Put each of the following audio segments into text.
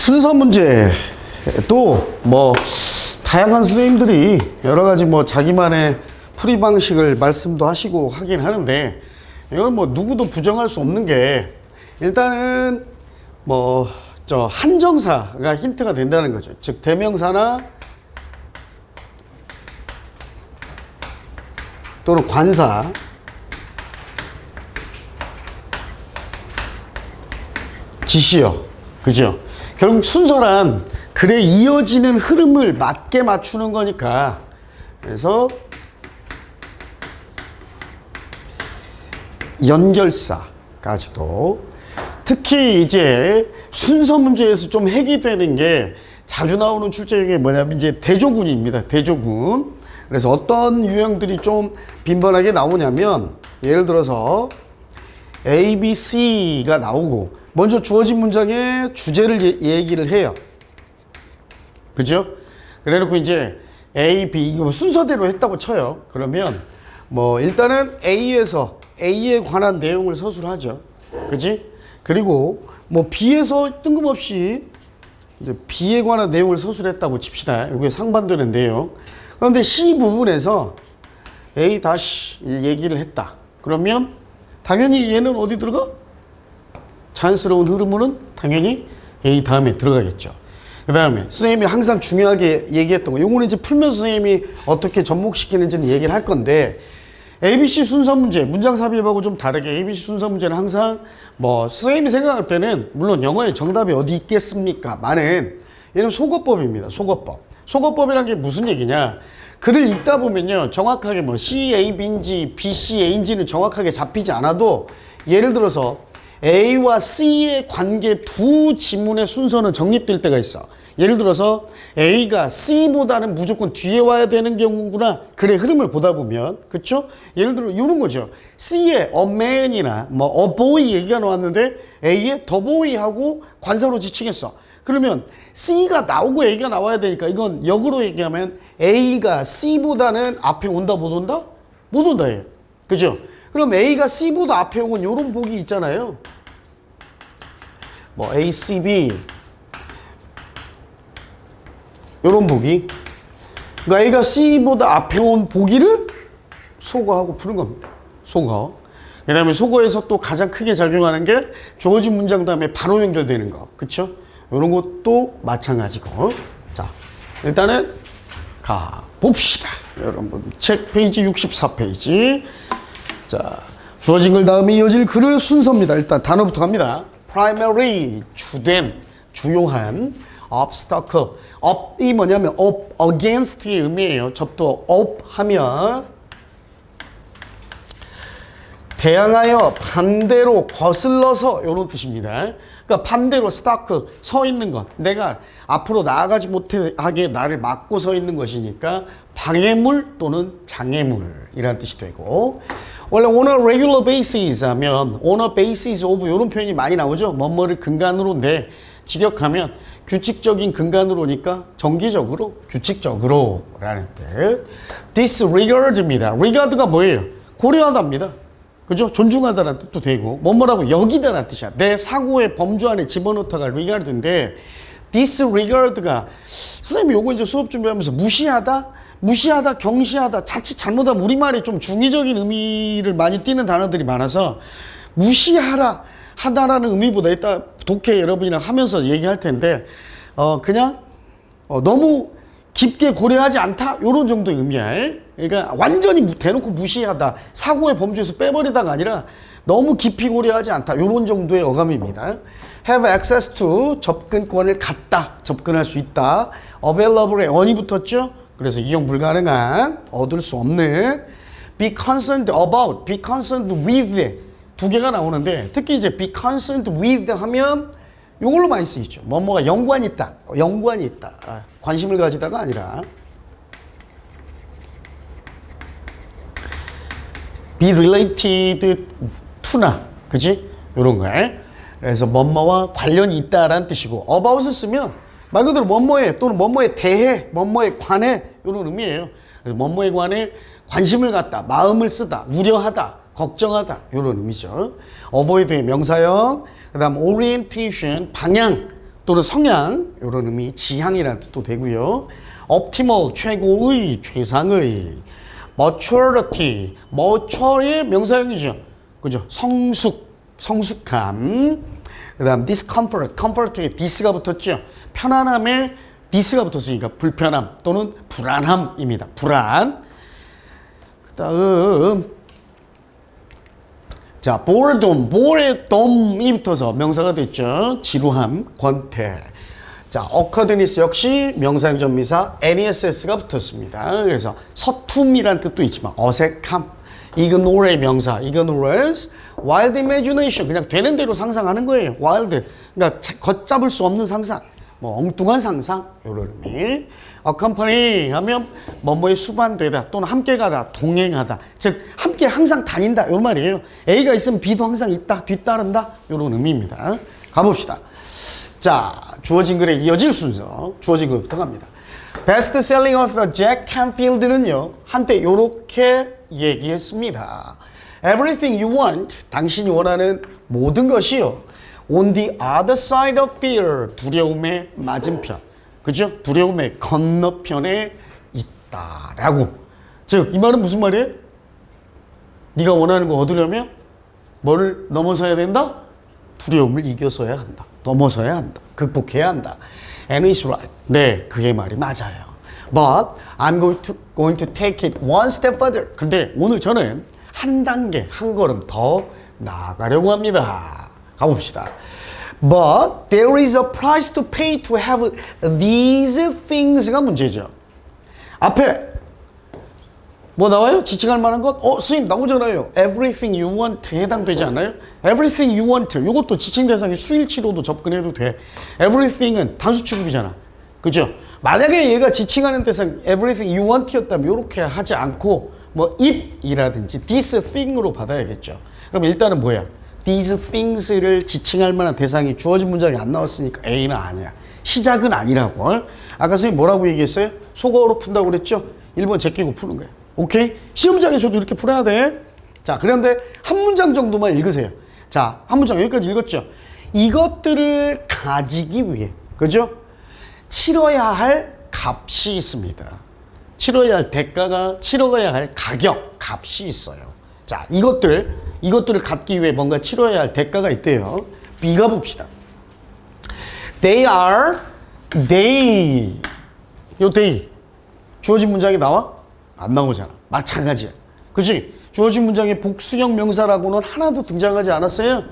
순서 문제 또 뭐 다양한 선생님들이 여러 가지 뭐 자기만의 풀이 방식을 말씀도 하시고 하긴 하는데 이건 뭐 누구도 부정할 수 없는 게 일단은 뭐 저 한정사가 힌트가 된다는 거죠. 즉 대명사나 또는 관사 지시어 그죠? 결국 순서란 글에 이어지는 흐름을 맞게 맞추는 거니까 그래서 연결사까지도 특히 이제 순서 문제에서 좀 핵이 되는 게 자주 나오는 출제 중에 뭐냐면 이제 대조군입니다. 대조군. 그래서 어떤 유형들이 좀 빈번하게 나오냐면 예를 들어서 A, B, C가 나오고 먼저 주어진 문장의 주제를 얘기를 해요. 그죠? 그래 놓고 이제 A, B 이거 순서대로 했다고 쳐요. 그러면 뭐 일단은 A에서 A에 관한 내용을 서술하죠. 그지? 그리고 뭐 B에서 뜬금없이 이제 B에 관한 내용을 서술했다고 칩시다. 이게 상반되는 내용. 그런데 C 부분에서 A 다시 얘기를 했다. 그러면 당연히 얘는 어디 들어가? 자연스러운 흐름으로는 당연히 A 다음에 들어가겠죠. 그 다음에 선생님이 항상 중요하게 얘기했던 거, 요거는 이제 풀면서 선생님이 어떻게 접목시키는지는 얘기를 할 건데, ABC 순서 문제, 문장 삽입하고 좀 다르게 ABC 순서 문제는 항상 뭐 선생님이 생각할 때는 물론 영어에 정답이 어디 있겠습니까? 많은 얘는 소거법입니다. 소거법. 소거법이란 게 무슨 얘기냐? 글을 읽다 보면요, 정확하게 뭐 C, A, B인지 B, C, A인지는 정확하게 잡히지 않아도 예를 들어서 A와 C의 관계 두 지문의 순서는 정립될 때가 있어. 예를 들어서 A가 C보다는 무조건 뒤에 와야 되는 경우구나. 글의 흐름을 보다 보면. 그쵸? 예를 들어 이런 거죠. C에 a man이나 뭐 a boy 얘기가 나왔는데 A에 the boy하고 관사로 지칭했어. 그러면 C가 나오고 A가 나와야 되니까 이건 역으로 얘기하면 A가 C보다는 앞에 온다 못 온다? 못 온다 얘. 그죠? 그럼 A가 C보다 앞에 오면 이런 복이 있잖아요. 뭐 A, C, B 이런 보기. 그러니까 A가 C보다 앞에 온 보기를 소거하고 푸는 겁니다. 소거. 그 다음에 소거에서 또 가장 크게 작용하는 게 주어진 문장 다음에 바로 연결되는 거. 그쵸? 이런 것도 마찬가지고. 자, 일단은 가봅시다. 여러분, 책 페이지 64페이지. 자, 주어진 글 다음에 이어질 글의 순서입니다. 일단 단어부터 갑니다. primary, 주된, 주요한. obstacle. up이 뭐냐면 up against의 의미예요. 접도 up 하면 대항하여 반대로 거슬러서 이런 뜻입니다. 그러니까 반대로 stuck 서 있는 것. 내가 앞으로 나아가지 못하게 나를 막고 서 있는 것이니까 방해물 또는 장애물이라는 뜻이 되고, 원래 on a regular basis 하면 on a basis of 이런 표현이 많이 나오죠. 뭐뭐를 근간으로 내 직역하면 규칙적인 근간으로니까 정기적으로, 규칙적으로 라는 뜻. disregard입니다. regard가 뭐예요? 고려하다입니다. 그죠? 존중하다라는 뜻도 되고, 뭐뭐라고 여기다라는 뜻이야. 내 사고의 범주 안에 집어넣다가 regard인데, disregard가 선생님이 요거 이제 수업 준비하면서 무시하다, 경시하다, 자칫 잘못하면 우리말이 좀 중의적인 의미를 많이 띠는 단어들이 많아서 무시하라 하다라는 의미보다 이따 독해 여러분이랑 하면서 얘기할 텐데 그냥 너무 깊게 고려하지 않다 요런 정도의 의미야. 그러니까 완전히 대놓고 무시하다, 사고의 범주에서 빼버리다가 아니라 너무 깊이 고려하지 않다 요런 정도의 어감입니다. have access to 접근권을 갖다, 접근할 수 있다. available에 on이 붙었죠. 그래서 이용 불가능한, 얻을 수 없는. be concerned about, be concerned with 두 개가 나오는데 특히 이제 be concerned with 하면 이걸로 많이 쓰이죠. 뭐뭐가 연관이 있다, 연관이 있다. 관심을 가지다가 아니라 be related to나, 그지? 이런 거. 그래서 뭐뭐와 관련이 있다라는 뜻이고, about을 쓰면 말 그대로 뭐뭐에 또는 뭐뭐에 대해, 뭐뭐에 관해 이런 의미예요. 그래서 뭐뭐에 관해 관심을 갖다, 마음을 쓰다, 우려하다, 걱정하다 이런 의미죠. avoid의 명사형, 그 다음 orientation, 방향, 또는 성향 이런 의미, 지향이라는 뜻도 되고요. optimal 최고의, 최상의, maturity mature의 명사형이죠. 그죠? 성숙함. 그다음 discomfort, comfort에 this가 붙었죠. 편안함에 this가 붙었으니까 불편함 또는 불안함입니다. 불안. 그다음 자, boredom이 붙어서 명사가 됐죠. 지루함, 권태. 자, awkwardness 역시 명사형 전미사 ness가 붙었습니다. 그래서 서툼이란 뜻도 있지만 어색함, ignore의 명사, ignorance, wild imagination, 그냥 되는 대로 상상하는 거예요. wild, 그러니까 걷잡을 수 없는 상상, 뭐 엉뚱한 상상, 이런 의미. accompany 하면 뭐뭐에 수반되다 또는 함께 가다, 동행하다, 즉 함께 항상 다닌다 이런 말이에요. A가 있으면 B도 항상 있다, 뒤따른다 이런 의미입니다. 가봅시다. 자, 주어진 글에 이어질 순서, 주어진 글부터 갑니다. 베스트셀링 author 잭 캔필드는요, 한때 이렇게 얘기했습니다. Everything you want, 당신이 원하는 모든 것이요, on the other side of fear, 두려움의 맞은편, 그죠? 두려움의 건너편에 있다라고. 즉, 이 말은 무슨 말이에요? 네가 원하는 거 얻으려면 뭐를 넘어서야 된다? 두려움을 이겨서야 한다. 넘어서야 한다. 극복해야 한다. And it's right. 네, 그의 말이 맞아요. But I'm going to take it one step further. 근데 오늘 저는 한 단계, 한 걸음 더 나아가려고 합니다. 가봅시다. But there is a price to pay to have these things가 문제죠. 앞에 뭐 나와요? 지칭할 만한 것? 스님 나오잖아요. Everything you want 해당되지 않아요? Everything you want. 이것도 지칭 대상이 수일치로도 접근해도 돼. Everything은 단수 취급이잖아. 그죠? 만약에 얘가 지칭하는 대상 Everything you want였다면 이렇게 하지 않고 뭐 it이라든지 this thing으로 받아야겠죠. 그럼 일단은 뭐야? These things를 지칭할 만한 대상이 주어진 문장이 안 나왔으니까 A는 아니야. 시작은 아니라고. 아까 선생님 뭐라고 얘기했어요? 속어로 푼다고 그랬죠? 1번 제끼고 푸는 거야. 오케이? 시험장에서도 이렇게 풀어야 돼. 자, 그런데 한 문장 정도만 읽으세요. 자, 한 문장 여기까지 읽었죠? 이것들을 가지기 위해, 그죠? 치러야 할 값이 있습니다. 치러야 할 대가가, 치러야 할 가격, 값이 있어요. 자, 이것들을 갖기 위해 뭔가 치러야 할 대가가 있대요. B가 봅시다. They. 요 they. 주어진 문장이 나와? 안 나오잖아. 마찬가지야. 그치? 주어진 문장에 복수형 명사라고는 하나도 등장하지 않았어요?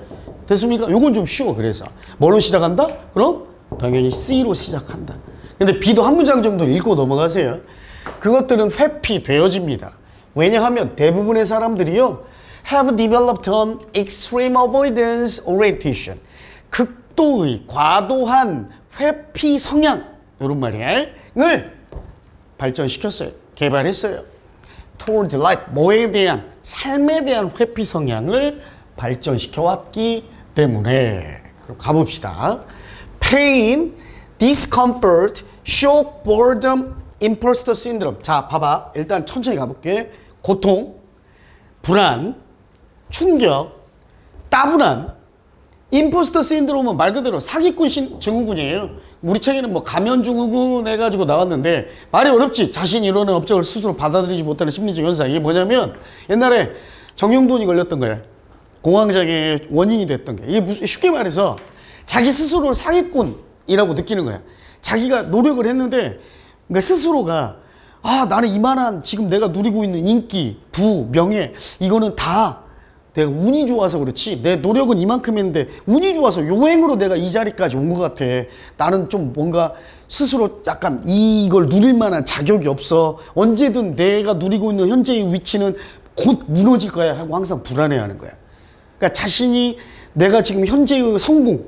됐습니까? 요건 좀 쉬워, 그래서. 뭘로 시작한다? 그럼 당연히 C로 시작한다. 근데 B도 한 문장 정도 읽고 넘어가세요. 그것들은 회피되어집니다. 왜냐하면 대부분의 사람들이요, have developed an extreme avoidance orientation. 극도의, 과도한 회피 성향, 이런 말을 발전시켰어요. 개발했어요. toward life, 뭐에 대한, 삶에 대한 회피 성향을 발전시켜 왔기 때문에. 그럼 가봅시다. pain, discomfort, shock, boredom, imposter syndrome. 자, 봐봐. 일단 천천히 가볼게. 고통, 불안, 충격, 따분함, 임포스터 신드롬은 말 그대로 사기꾼 증후군이에요. 우리 책에는 뭐 가면 증후군 해가지고 나왔는데 말이 어렵지. 자신이 이루는 업적을 스스로 받아들이지 못하는 심리적 현상. 이게 뭐냐면 옛날에 정형돈이 걸렸던 거예요. 공황장애의 원인이 됐던 게. 이게 무슨, 쉽게 말해서 자기 스스로를 사기꾼이라고 느끼는 거야. 자기가 노력을 했는데 그러니까 스스로가 나는 이만한 지금 내가 누리고 있는 인기, 부, 명예 이거는 다 내가 운이 좋아서 그렇지 내 노력은 이만큼 했는데 운이 좋아서 요행으로 내가 이 자리까지 온 것 같아. 나는 좀 뭔가 스스로 약간 이걸 누릴 만한 자격이 없어. 언제든 내가 누리고 있는 현재의 위치는 곧 무너질 거야 하고 항상 불안해하는 거야. 그러니까 자신이 내가 지금 현재의 성공,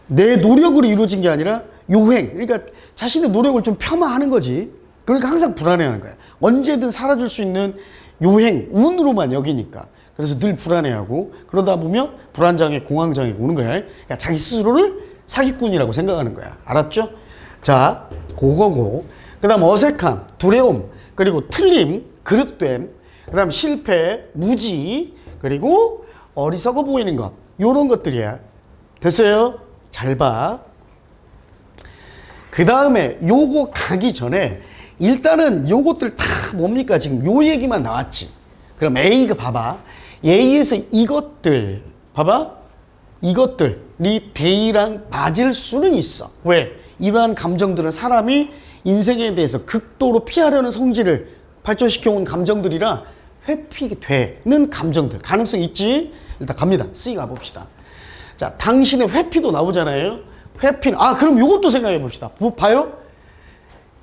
내 노력으로 이루어진 게 아니라 요행, 그러니까 자신의 노력을 좀 폄하하는 거지. 그러니까 항상 불안해하는 거야. 언제든 사라질 수 있는 요행, 운으로만 여기니까. 그래서 늘 불안해하고 그러다 보면 불안장애, 공황장애가 오는 거야. 그러니까 자기 스스로를 사기꾼이라고 생각하는 거야. 알았죠? 자, 그거고. 그 다음 어색함, 두려움, 그리고 틀림, 그릇됨, 그 다음 실패, 무지, 그리고 어리석어 보이는 것. 요런 것들이야. 됐어요? 잘 봐. 그 다음에 요거 가기 전에 일단은 요것들 다 뭡니까? 지금 요 얘기만 나왔지. 그럼 A가 봐봐. A에서 이것들 봐봐. 이것들이 D랑 맞을 수는 있어. 왜? 이러한 감정들은 사람이 인생에 대해서 극도로 피하려는 성질을 발전시켜온 감정들이라 회피되는 감정들. 가능성 있지? 일단 갑니다. C 가봅시다. 자, 당신의 회피도 나오잖아요. 회피는, 그럼 요것도 생각해 봅시다. 봐요?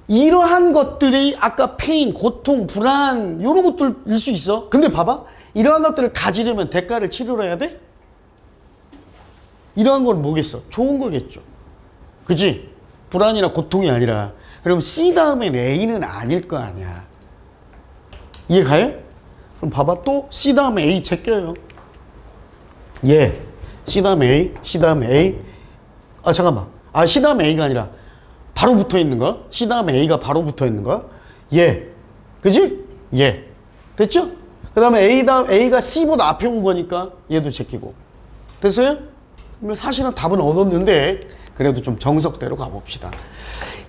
이러한 것들이 아까 페인, 고통, 불안, 이런 것들일 수 있어. 근데 봐봐. 이러한 것들을 가지려면 대가를 치르러야 돼? 이러한 건 뭐겠어? 좋은 거겠죠. 그치? 불안이나 고통이 아니라. 그럼 C 다음엔 A는 아닐 거 아니야. 이해 가요? 그럼 봐봐. 또 C 다음에 A 제껴요. 예. C 다음에 A, C 다음에 A. 잠깐만. C 다음에 A가 아니라 바로 붙어 있는 거. C 다음에 A가 바로 붙어 있는 거. 예. 그지? 예. 됐죠? 그 다음에 A 다음, A가 C보다 앞에 온 거니까 얘도 제끼고. 됐어요? 그러면 사실은 답은 얻었는데, 그래도 좀 정석대로 가봅시다.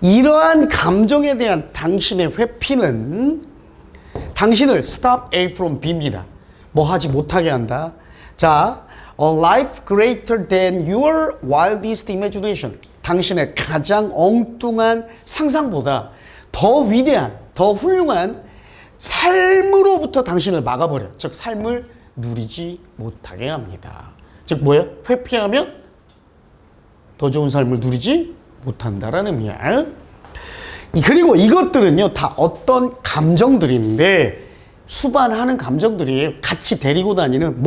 이러한 감정에 대한 당신의 회피는 당신을 stop A from B입니다. 뭐 하지 못하게 한다. 자, a life greater than your wildest imagination. 당신의 가장 엉뚱한 상상보다 더 위대한, 더 훌륭한 삶으로부터 당신을 막아버려. 즉, 삶을 누리지 못하게 합니다. 즉, 뭐야? 회피하면 더 좋은 삶을 누리지 못한다라는 의미야. 그리고 이것들은요, 다 어떤 감정들인데, 수반하는 감정들이에요. 같이 데리고 다니는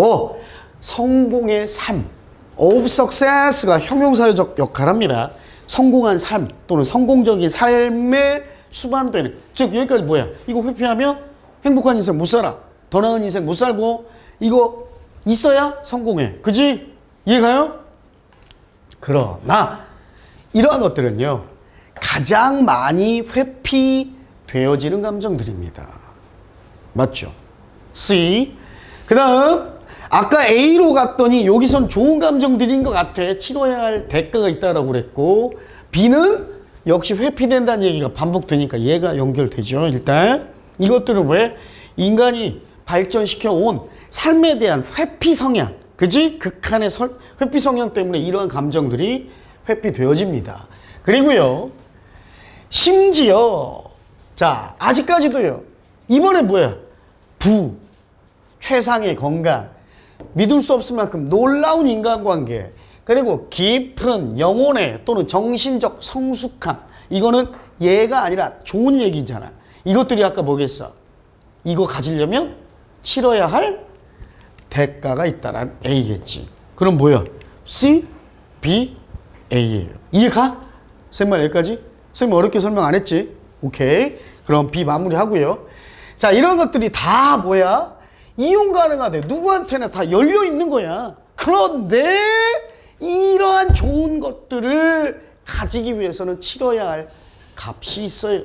성공의 삶. of success가 형용사적 역할을 합니다. 성공한 삶 또는 성공적인 삶에 수반되는. 즉, 여기까지 뭐야? 이거 회피하면 행복한 인생 못 살아. 더 나은 인생 못 살고, 이거 있어야 성공해. 그지? 이해가요? 그러나, 이러한 것들은요, 가장 많이 회피되어지는 감정들입니다. 맞죠? C. 그 다음, 아까 A로 갔더니 여기선 좋은 감정들인 것 같아. 치러야 할 대가가 있다라고 그랬고, B는 역시 회피된다는 얘기가 반복되니까 얘가 연결되죠. 일단 이것들은 왜? 인간이 발전시켜 온 삶에 대한 회피 성향, 그지? 극한의 회피 성향 때문에 이러한 감정들이 회피되어집니다. 그리고요, 심지어 자, 아직까지도요, 이번에 뭐야? 최상의 건강, 믿을 수 없을 만큼 놀라운 인간관계, 그리고 깊은 영혼의 또는 정신적 성숙함. 이거는 얘가 아니라 좋은 얘기잖아. 이것들이 아까 뭐겠어? 이거 가지려면 치러야 할 대가가 있다란 A겠지. 그럼 뭐야? C, B, A예요. 이해가? 쌤말 여기까지? 쌤 어렵게 설명 안 했지? 오케이. 그럼 B 마무리하고요. 자, 이런 것들이 다 뭐야? 이용 가능하대. 누구한테나 다 열려 있는 거야. 그런데 이러한 좋은 것들을 가지기 위해서는 치러야 할 값이 있어요.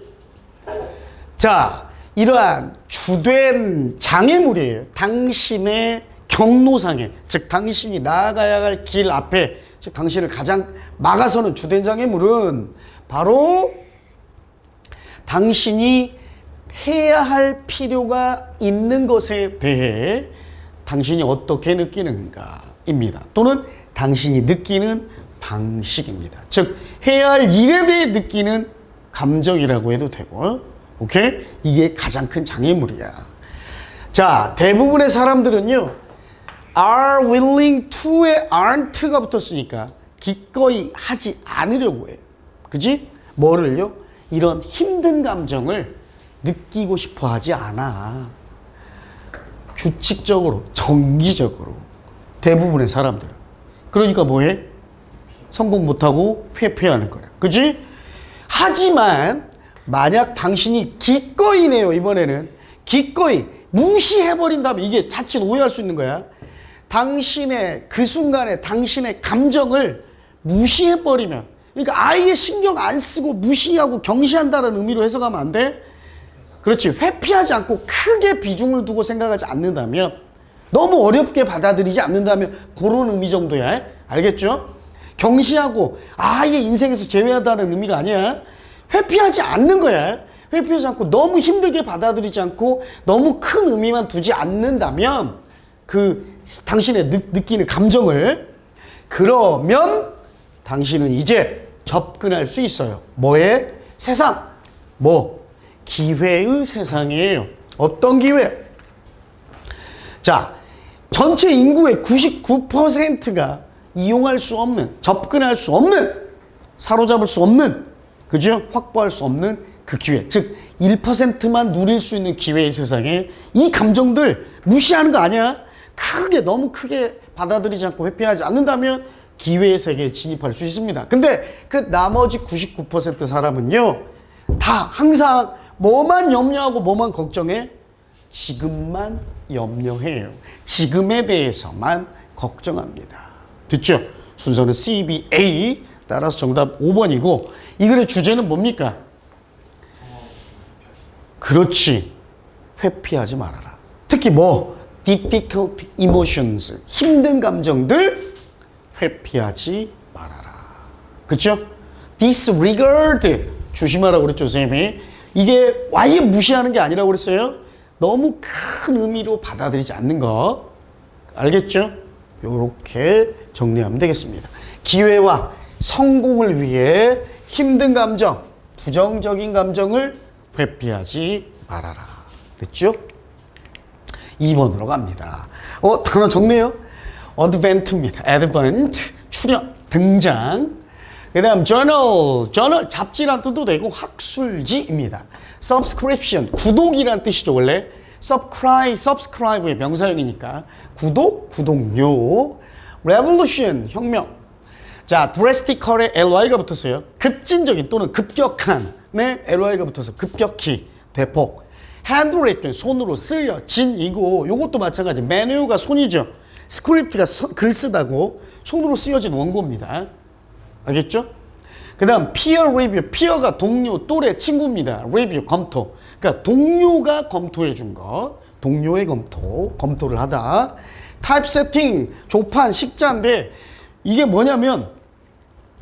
자, 이러한 주된 장애물이에요. 당신의 경로상에, 즉 당신이 나아가야 할 길 앞에, 즉 당신을 가장 막아서는 주된 장애물은 바로 당신이 해야 할 필요가 있는 것에 대해 당신이 어떻게 느끼는가입니다. 또는 당신이 느끼는 방식입니다. 즉 해야 할 일에 대해 느끼는 감정이라고 해도 되고, 오케이? 이게 가장 큰 장애물이야. 자, 대부분의 사람들은요, are willing to에 aren't가 붙었으니까 기꺼이 하지 않으려고 해요. 그지? 뭐를요? 이런 힘든 감정을 느끼고 싶어 하지 않아. 규칙적으로, 정기적으로. 대부분의 사람들은. 그러니까 뭐해? 성공 못하고 회피하는 거야. 그지? 하지만 만약 당신이 기꺼이네요. 이번에는 기꺼이 무시해버린다면 이게 자칫 오해할 수 있는 거야. 당신의 그 순간에 당신의 감정을 무시해버리면, 그러니까 아예 신경 안 쓰고 무시하고 경시한다는 의미로 해석하면 안 돼. 그렇지. 회피하지 않고 크게 비중을 두고 생각하지 않는다면, 너무 어렵게 받아들이지 않는다면 그런 의미 정도야. 알겠죠? 경시하고 아예 인생에서 제외하다는 의미가 아니야. 회피하지 않는 거야. 회피하지 않고 너무 힘들게 받아들이지 않고 너무 큰 의미만 두지 않는다면 그 당신의 느끼는 감정을, 그러면 당신은 이제 접근할 수 있어요. 뭐의 세상? 뭐? 기회의 세상이에요. 어떤 기회? 자, 전체 인구의 99%가 이용할 수 없는, 접근할 수 없는, 사로잡을 수 없는, 그죠? 확보할 수 없는 그 기회. 즉, 1%만 누릴 수 있는 기회의 세상에 이 감정들 무시하는 거 아니야? 너무 크게 받아들이지 않고 회피하지 않는다면 기회의 세계에 진입할 수 있습니다. 근데 그 나머지 99% 사람은요, 다 항상 뭐만 염려하고 뭐만 걱정해? 지금만 염려해요. 지금에 대해서만 걱정합니다. 됐죠? 순서는 CBA. 따라서 정답 5번이고, 이 글의 주제는 뭡니까? 그렇지. 회피하지 말아라. 특히 뭐? difficult emotions. 힘든 감정들 회피하지 말아라. 그쵸? disregard. 조심하라고 그랬죠, 선생님이. 이게 아예 무시하는 게 아니라고 그랬어요. 너무 큰 의미로 받아들이지 않는 거. 알겠죠? 요렇게 정리하면 되겠습니다. 기회와 성공을 위해 힘든 감정, 부정적인 감정을 회피하지 말아라. 됐죠? 2번으로 갑니다. 단어 적네요. advent입니다. advent, 출현, 등장. 그 다음 journal, 잡지란 뜻도 되고 학술지입니다. subscription, 구독이란 뜻이죠, 원래. subscribe의 명사형이니까 구독, 구독료. revolution, 혁명. 자, drastical에 ly가 붙었어요. 급진적인 또는 급격한, 네, ly가 붙어서 급격히, 대폭. handwritten, 손으로 쓰여진 이고, 요것도 마찬가지. manu가 손이죠. script가 글 쓰다고, 손으로 쓰여진 원고입니다. 알겠죠? 그 다음 peer review, peer가 동료, 또래, 친구입니다. review, 검토. 그러니까 동료가 검토해 준 거, 동료의 검토를 하다. typesetting, 조판, 식자인데 이게 뭐냐면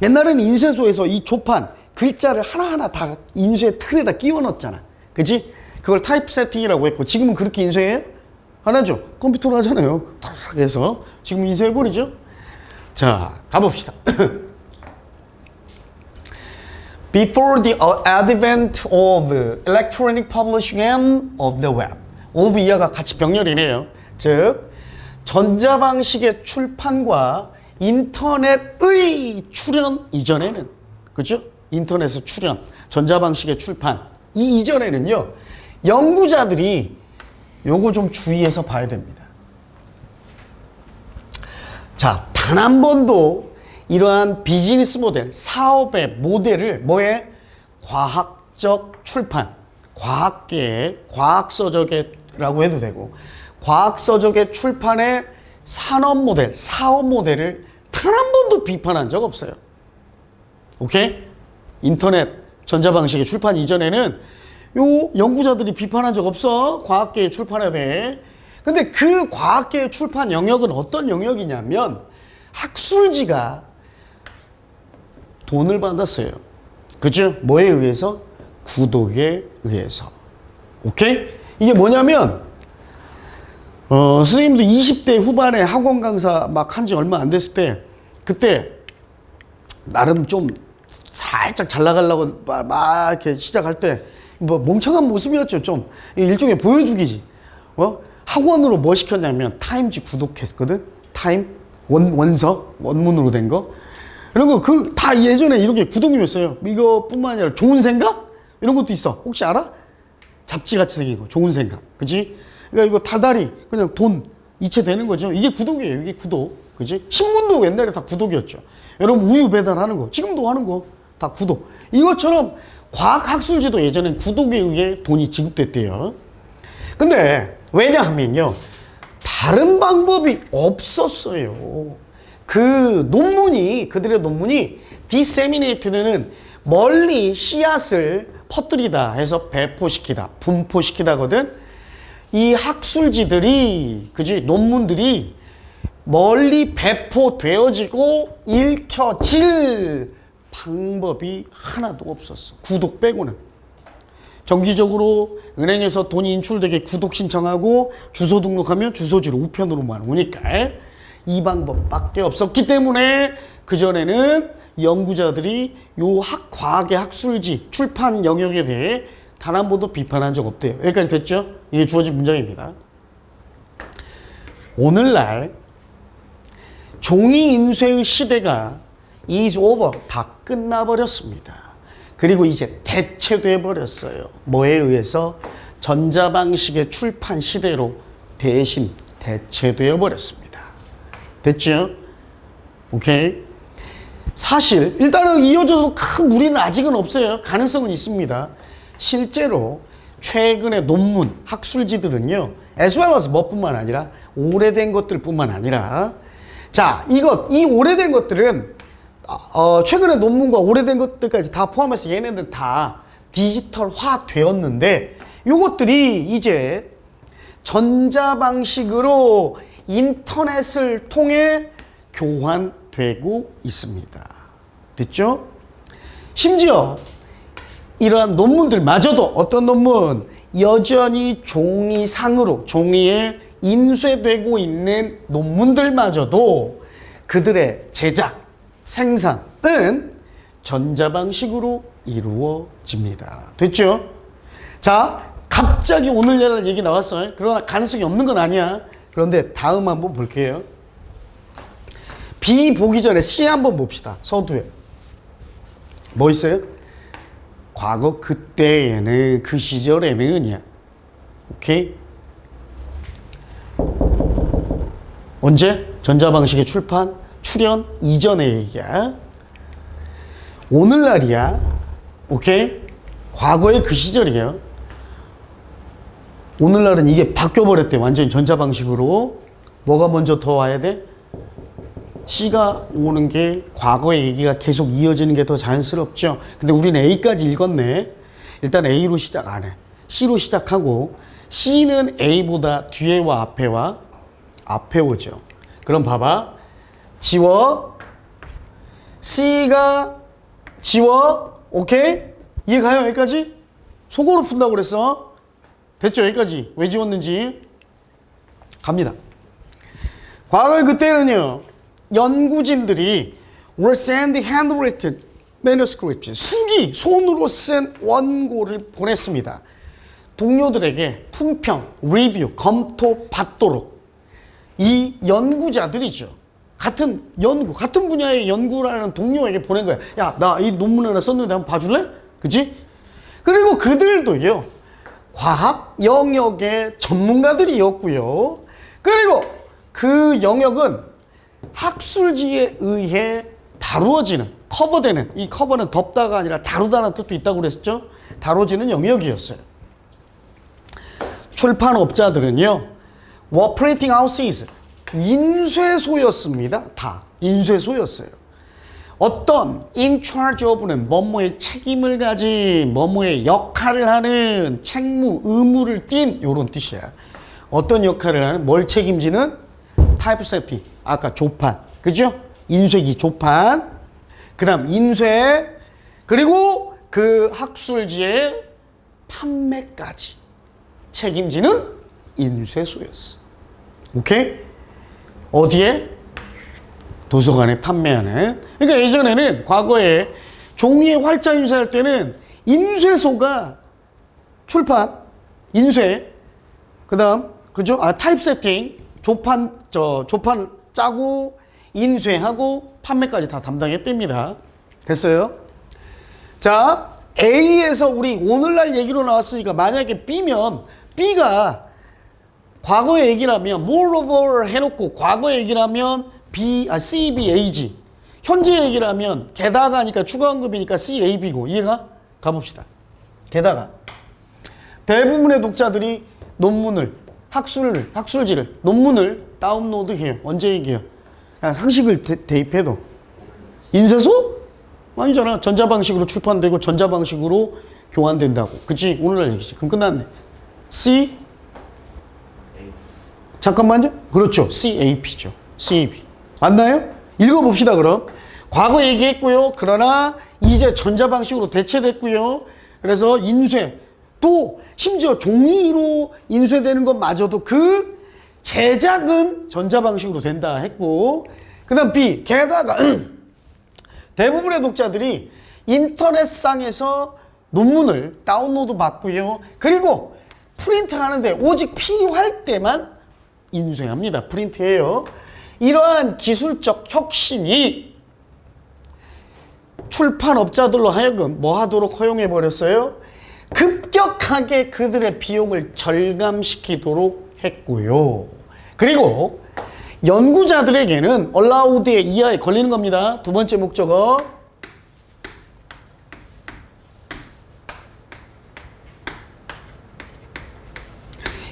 옛날에는 인쇄소에서 이 조판, 글자를 하나하나 다 인쇄 틀에다 끼워 넣었잖아. 그치? 그걸 타입세팅이라고 했고, 지금은 그렇게 인쇄해요? 안 하죠? 컴퓨터로 하잖아요. 탁 해서 지금 인쇄해버리죠? 자, 가봅시다. Before the advent of electronic publishing and of the web. of 이하가 같이 병렬이네요. 즉, 전자방식의 출판과 인터넷의 출현 이전에는, 그죠? 인터넷의 출현, 전자방식의 출판, 이 이전에는요, 연구자들이 요거 좀 주의해서 봐야 됩니다. 자, 단 한 번도 이러한 비즈니스 모델, 사업의 모델을 뭐에? 과학적 출판, 과학계의, 과학서적이라고 해도 되고, 과학서적의 출판의 산업 모델, 사업 모델을 단 한 번도 비판한 적 없어요. 오케이? 인터넷, 전자방식의 출판 이전에는 요 연구자들이 비판한 적 없어. 과학계의 출판에 대해. 근데 그 과학계의 출판 영역은 어떤 영역이냐면 학술지가 돈을 받았어요. 그죠? 뭐에 의해서? 구독에 의해서. 오케이? 이게 뭐냐면 선생님도 20대 후반에 학원 강사 막 한 지 얼마 안 됐을 때, 그때 나름 좀 살짝 잘 나가려고 막 이렇게 시작할 때 뭐 멍청한 모습이었죠. 좀 일종의 보여주기지. 학원으로 뭐 시켰냐면 타임지 구독했거든. 타임 원서 원문으로 된 거 이런 거 그 다 예전에 이렇게 구독료였어요. 이거뿐만 아니라 좋은 생각 이런 것도 있어. 혹시 알아? 잡지 같이 생긴 거 좋은 생각, 그지? 그러니까 이거 달달이 그냥 돈 이체되는 거죠. 이게 구독이에요. 이게 구독, 그지? 신문도 옛날에 다 구독이었죠. 여러분 우유 배달하는 거 지금도 하는 거 다 구독. 이것처럼 과학학술지도 예전엔 구독에 의해 돈이 지급됐대요. 근데 왜냐하면요, 다른 방법이 없었어요. 그들의 논문이 disseminate는 멀리 씨앗을 퍼뜨리다 해서 배포시키다, 분포시키다거든. 이 학술지들이, 그지? 논문들이 멀리 배포되어지고 읽혀질 방법이 하나도 없었어. 구독 빼고는. 정기적으로 은행에서 돈이 인출되게 구독 신청하고 주소 등록하면 주소지로 우편으로만 오니까 이 방법밖에 없었기 때문에 그전에는 연구자들이 요 과학의 학술지 출판 영역에 대해 단 한 번도 비판한 적 없대요. 여기까지 됐죠? 이게 주어진 문장입니다. 오늘날 종이 인쇄의 시대가 is over. 다 끝나버렸습니다. 그리고 이제 대체돼 버렸어요. 뭐에 의해서? 전자방식의 출판 시대로 대신 대체되어 버렸습니다. 됐죠? 오케이. 사실 일단은 이어져도 큰 무리는 아직은 없어요. 가능성은 있습니다. 실제로 최근의 논문, 학술지들은요, as well as 뭐뿐만 아니라 오래된 것들뿐만 아니라, 자, 이 오래된 것들은 최근의 논문과 오래된 것들까지 다 포함해서 얘네들 다 디지털화 되었는데, 요것들이 이제 전자방식으로 인터넷을 통해 교환되고 있습니다. 됐죠? 심지어 이러한 논문들마저도, 어떤 논문? 여전히 종이상으로, 종이에 인쇄되고 있는 논문들마저도 그들의 제작, 생산은 전자방식으로 이루어집니다. 됐죠? 자, 갑자기 오늘 얘기 나왔어요. 그러나 가능성이 없는 건 아니야. 그런데 다음 한번 볼게요. B 보기 전에 C 한번 봅시다. 서두에. 뭐 있어요? 과거 그때에는, 그 시절에는이야. 오케이? 언제? 전자방식의 출연 이전의 얘기야. 오늘날이야. 오케이? 과거의 그 시절이에요. 오늘날은 이게 바뀌어버렸대. 완전히 전자방식으로. 뭐가 먼저 더 와야 돼? C가 오는 게, 과거의 얘기가 계속 이어지는 게 더 자연스럽죠. 근데 우리는 A까지 읽었네. 일단 A로 시작 안 해. C로 시작하고, C는 A보다 뒤에와 앞에 오죠. 그럼 봐봐. 지워. C가 지워. 오케이? 이해가요? 여기까지? 속어로 푼다고 그랬어. 됐죠? 여기까지. 왜 지웠는지. 갑니다. 과거의 그때는요, 연구진들이 were sent handwritten manuscripts, 손으로 쓴 원고를 보냈습니다. 동료들에게 품평, 리뷰, 검토 받도록. 이 연구자들이죠. 같은 분야의 연구라는 동료에게 보낸 거야. 야, 나 이 논문 하나 썼는데 한번 봐줄래? 그치? 그리고 그들도요, 과학 영역의 전문가들이었고요. 그리고 그 영역은 학술지에 의해 다루어지는, 커버되는, 이 커버는 덮다가 아니라 다루다는 뜻도 있다고 그랬죠? 다뤄지는 영역이었어요. 출판업자들은요, operating houses, 인쇄소였습니다. 다 인쇄소였어요. 어떤 in charge of는 뭐뭐의 책임을 가진, 뭐뭐의 역할을 하는, 책무, 의무를 띈, 요런 뜻이야. 어떤 역할을 하는, 뭘 책임지는? 타입세팅, 아까 조판, 그죠? 인쇄기 조판, 그 다음 인쇄, 그리고 그 학술지의 판매까지 책임지는 인쇄소였어. 오케이? 어디에? 도서관에 판매하는. 그러니까 예전에는, 과거에 종이에 활자 인쇄할 때는 인쇄소가 출판, 인쇄, 그 다음, 그죠? 타입세팅, 조판 짜고, 인쇄하고, 판매까지 다 담당했답니다. 됐어요? 자, A에서 우리 오늘날 얘기로 나왔으니까, 만약에 B면, B가 과거의 얘기라면, moreover 해놓고, 과거의 얘기라면, C, B, A, G. 현재 얘기라면, 게다가 하니까 추가 언급이니까 C, A, B고. 이해가? 가봅시다. 게다가. 대부분의 독자들이 논문을, 학술지를, 논문을 다운로드해요. 언제 얘기해요? 그냥 상식을 대입해도. 인쇄소? 아니잖아. 전자방식으로 출판되고 전자방식으로 교환된다고. 그치? 오늘날 얘기지. 그럼 끝났네. C? 잠깐만요. 그렇죠. CAP죠. CEB. 맞나요? 읽어봅시다, 그럼. 과거 얘기했고요. 그러나 이제 전자방식으로 대체됐고요. 그래서 인쇄, 또 심지어 종이로 인쇄되는 것마저도 그 제작은 전자방식으로 된다 했고, 그 다음 B, 게다가 대부분의 독자들이 인터넷상에서 논문을 다운로드 받고요. 그리고 프린트하는데 오직 필요할 때만 인쇄합니다. 프린트해요. 이러한 기술적 혁신이 출판업자들로 하여금 뭐 하도록 허용해 버렸어요? 급격하게 그들의 비용을 절감시키도록 했고요. 그리고 연구자들에게는 allowed의 이하에 걸리는 겁니다. 두 번째 목적어.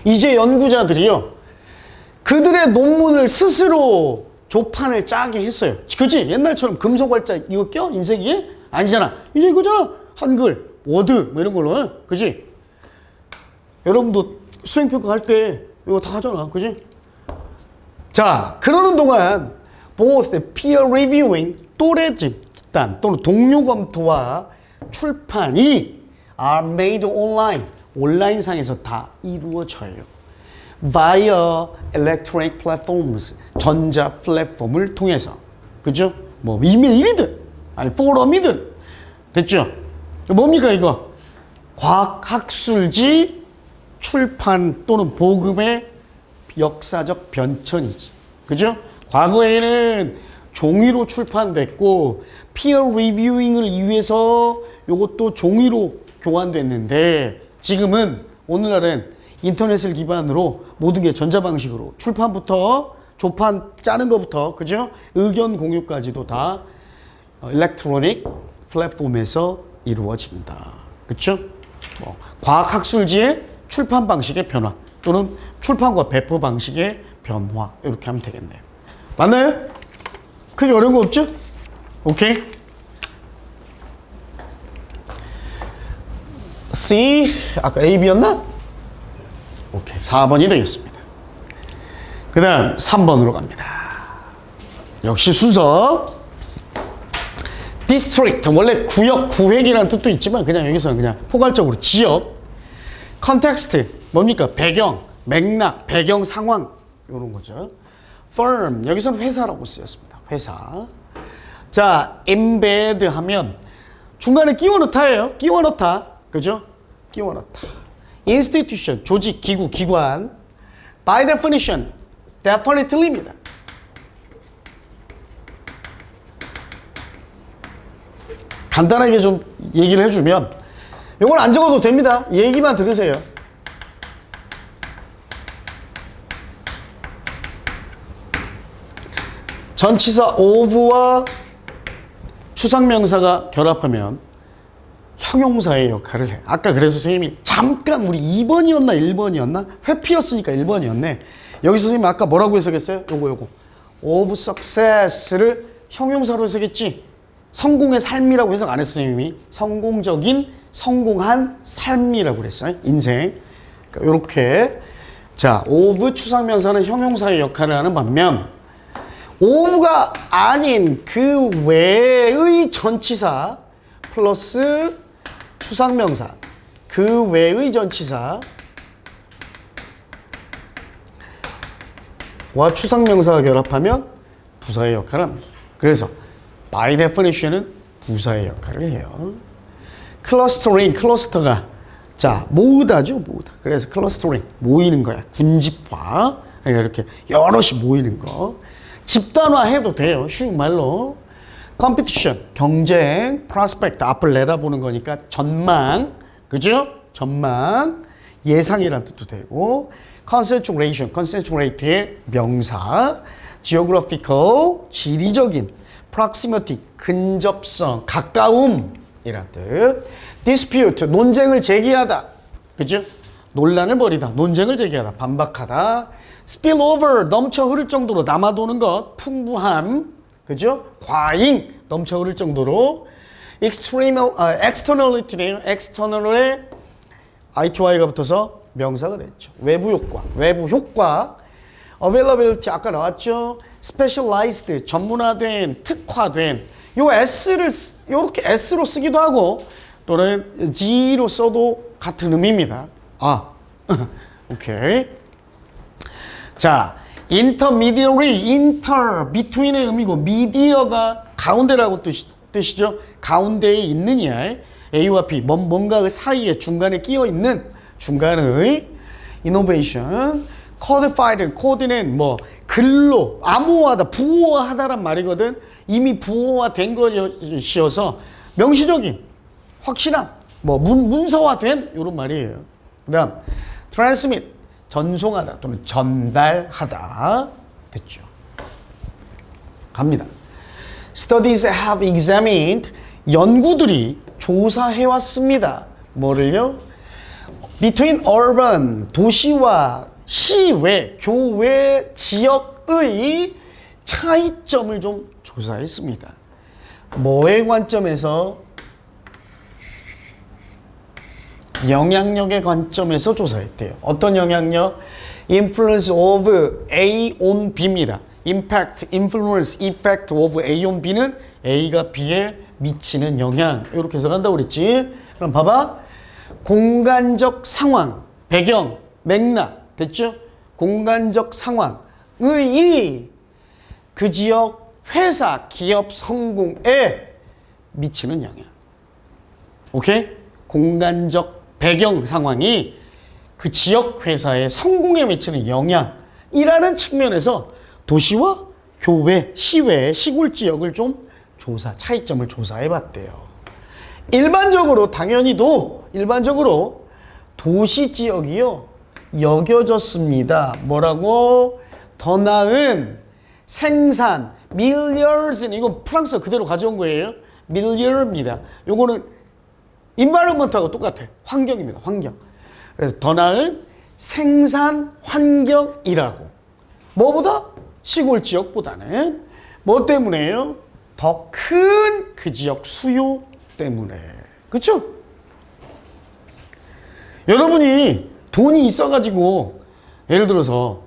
이제 연구자들이요, 그들의 논문을 스스로 조판을 짜게 했어요. 그치? 옛날처럼 금속활자 이거 껴? 인쇄기에? 아니잖아. 이제 이거잖아. 한글, 워드 뭐 이런 걸로. 그치? 여러분도 수행평가 할 때 이거 다 하잖아. 그치? 자, 그러는 동안 both peer reviewing, 또래 집단 또는 동료 검토와 출판이 are made online, 온라인상에서 다 이루어져요. via electronic platforms, 전자 플랫폼을 통해서. 그죠? 뭐 이메일이든 아니 포럼이든. 됐죠? 뭡니까 이거? 과학학술지 출판 또는 보급의 역사적 변천이지. 그죠? 과거에는 종이로 출판됐고 피어 리뷰잉을 위해서 이것도 종이로 교환됐는데, 지금은 오늘날은 인터넷을 기반으로 모든 게 전자방식으로, 출판부터 조판 짜는 것부터, 그죠? 의견 공유까지도 다 일렉트로닉 플랫폼에서 이루어진다. 그쵸? 뭐 과학학술지의 출판 방식의 변화 또는 출판과 배포 방식의 변화, 이렇게 하면 되겠네요. 맞나요? 크게 어려운 거 없죠? 오케이. C, 아까 A, B였나? 오케이, 4번이 되겠습니다. 그 다음 3번으로 갑니다. 역시 순서. 디스트릭트, 원래 구역, 구획이라는 뜻도 있지만 그냥 여기서는 그냥 포괄적으로 지역. 컨텍스트, 뭡니까? 배경, 맥락, 배경 상황, 이런 거죠. firm, 여기서는 회사라고 쓰였습니다. 회사. 자, embed 하면 중간에 끼워 넣다예요. 끼워 넣다. 그죠? 끼워 넣다. institution, 조직, 기구, 기관. by definition, definitely입니다. 간단하게 좀 얘기를 해주면, 이건 안 적어도 됩니다. 얘기만 들으세요. 전치사 of와 추상명사가 결합하면 형용사의 역할을 해. 아까 그래서 선생님이 잠깐 우리 2번이었나 1번이었나? 회피였으니까 1번이었네. 여기서 선생님 아까 뭐라고 해석했어요? 요거. of success를 형용사로 해석했지. 성공의 삶이라고 해석 안 했어요, 선생님이. 성공적인, 성공한 삶이라고 그랬어요. 인생. 그러니까 요렇게. 자, of 추상명사는 형용사의 역할을 하는 반면, of가 아닌 그 외의 전치사 플러스 추상명사, 그 외의 전치사와 추상명사가 결합하면 부사의 역할을 합니다. 그래서 by definition은 부사의 역할을 해요. 클러스터링, 클러스터가 자 모으다죠, 모으다. 그래서 클러스터링, 모이는 거야. 군집화, 그러니까 이렇게 여럿이 모이는 거. 집단화해도 돼요, 쉬운 말로. 컴피티션, 경쟁, 프로스펙트, 앞을 내다보는 거니까 전망, 그죠? 전망, 예상이란 뜻도 되고, concentration, concentrate의 명사, geographical, 지리적인, proximity, 근접성, 가까움이란 뜻, dispute, 논쟁을 제기하다, 그죠? 논란을 벌이다, 논쟁을 제기하다, 반박하다, spill over, 넘쳐 흐를 정도로 남아도는 것, 풍부함, 그죠? 과잉, 넘쳐 흐를 정도로. externality네요. external에 ITY가 붙어서 명사가 됐죠. 외부 효과, 외부 효과. availability 아까 나왔죠? specialized 전문화된, 특화된. 요 S를 요렇게 S로 쓰기도 하고 또는 G로 써도 같은 의미입니다. 아, 오케이. 자, intermediary, inter, between의 의미고 media가 가운데라고 뜻이죠. 가운데에 있느냐, A와 B, 뭔가 그 사이에 중간에 끼어 있는 중간의 innovation, codified, code는 뭐 글로 암호화하다, 부호화하다란 말이거든. 이미 부호화된 것이어서 명시적인, 확실한, 뭐 문서화된 이런 말이에요. 그다음 transmit, 전송하다 또는 전달하다 됐죠. 갑니다. Studies have examined, 연구들이 조사해왔습니다. 뭐를요? Between urban, 도시와 시외, 교외, 지역의 차이점을 좀 조사했습니다. 뭐의 관점에서? 영향력의 관점에서 조사했대요. 어떤 영향력? Influence of A on B입니다. Impact, influence, effect of A on B는 A가 B에 미치는 영향. 이렇게 해석한다고 그랬지. 그럼 봐봐. 공간적 상황, 배경, 맥락. 됐죠? 공간적 상황의 그 지역 회사, 기업 성공에 미치는 영향. 오케이? 공간적 배경 상황이 그 지역 회사의 성공에 미치는 영향이라는 측면에서 도시와 교외, 시외, 시골 지역을 좀 차이점을 조사해 봤대요. 일반적으로 일반적으로 도시 지역이요 여겨졌습니다. 뭐라고? 더 나은 생산, milliards, 이거 프랑스 그대로 가져온 거예요. million입니다. 요거는 environment하고 똑같아. 환경입니다. 환경. 그래서 더 나은 생산 환경이라고. 뭐보다? 시골 지역보다는. 뭐 때문에요? 더 큰 그 지역 수요 때문에. 그렇죠? 여러분이 돈이 있어가지고 예를 들어서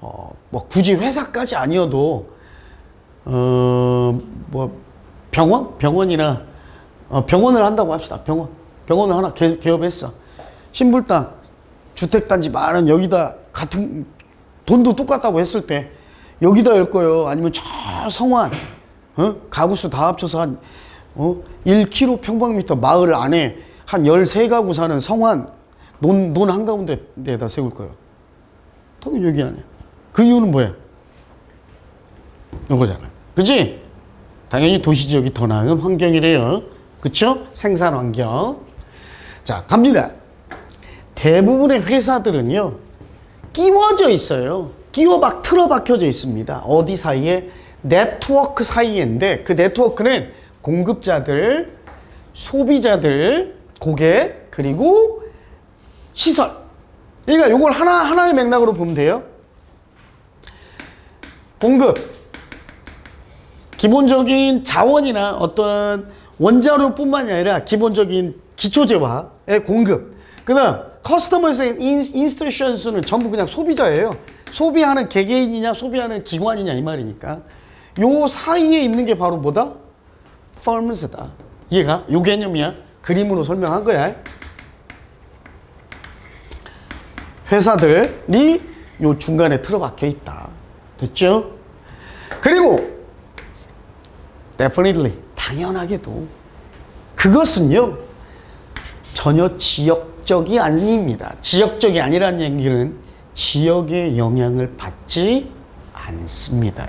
뭐 굳이 회사까지 아니어도 뭐 병원이나 병원을 한다고 합시다. 병원을 하나 개업했어. 신불당 주택단지 많은 여기다 같은 돈도 똑같다고 했을 때 여기다 열 거요. 아니면 저 성완 가구수 다 합쳐서 한 1km 평방미터 마을 안에 한 13가구 사는 성완 논 한가운데에다 세울 거예요. 당연히 여기 아니야. 그 이유는 뭐야? 이거잖아. 그치? 당연히 도시지역이 더 나은 환경이래요. 그쵸? 생산 환경. 자, 갑니다. 대부분의 회사들은요, 끼워져 있어요. 막 틀어박혀져 있습니다. 어디 사이에? 네트워크 사이인데, 그 네트워크는 공급자들, 소비자들, 고객, 그리고 시설. 그러니까 이걸 하나의 맥락으로 보면 돼요. 공급. 기본적인 자원이나 어떤 원자료뿐만이 아니라 기본적인 기초재화의 공급. 그 다음, 커스터머스 인스티튜션스는 전부 그냥 소비자예요. 소비하는 개개인이냐, 소비하는 기관이냐, 이 말이니까. 요 사이에 있는 게 바로 뭐다? firms다. 이해가? 요 개념이야. 그림으로 설명한 거야. 회사들이 요 중간에 틀어박혀 있다. 됐죠? 그리고 definitely 당연하게도 그것은요 전혀 지역적이 아닙니다. 지역적이 아니라는 얘기는 지역의 영향을 받지 않습니다.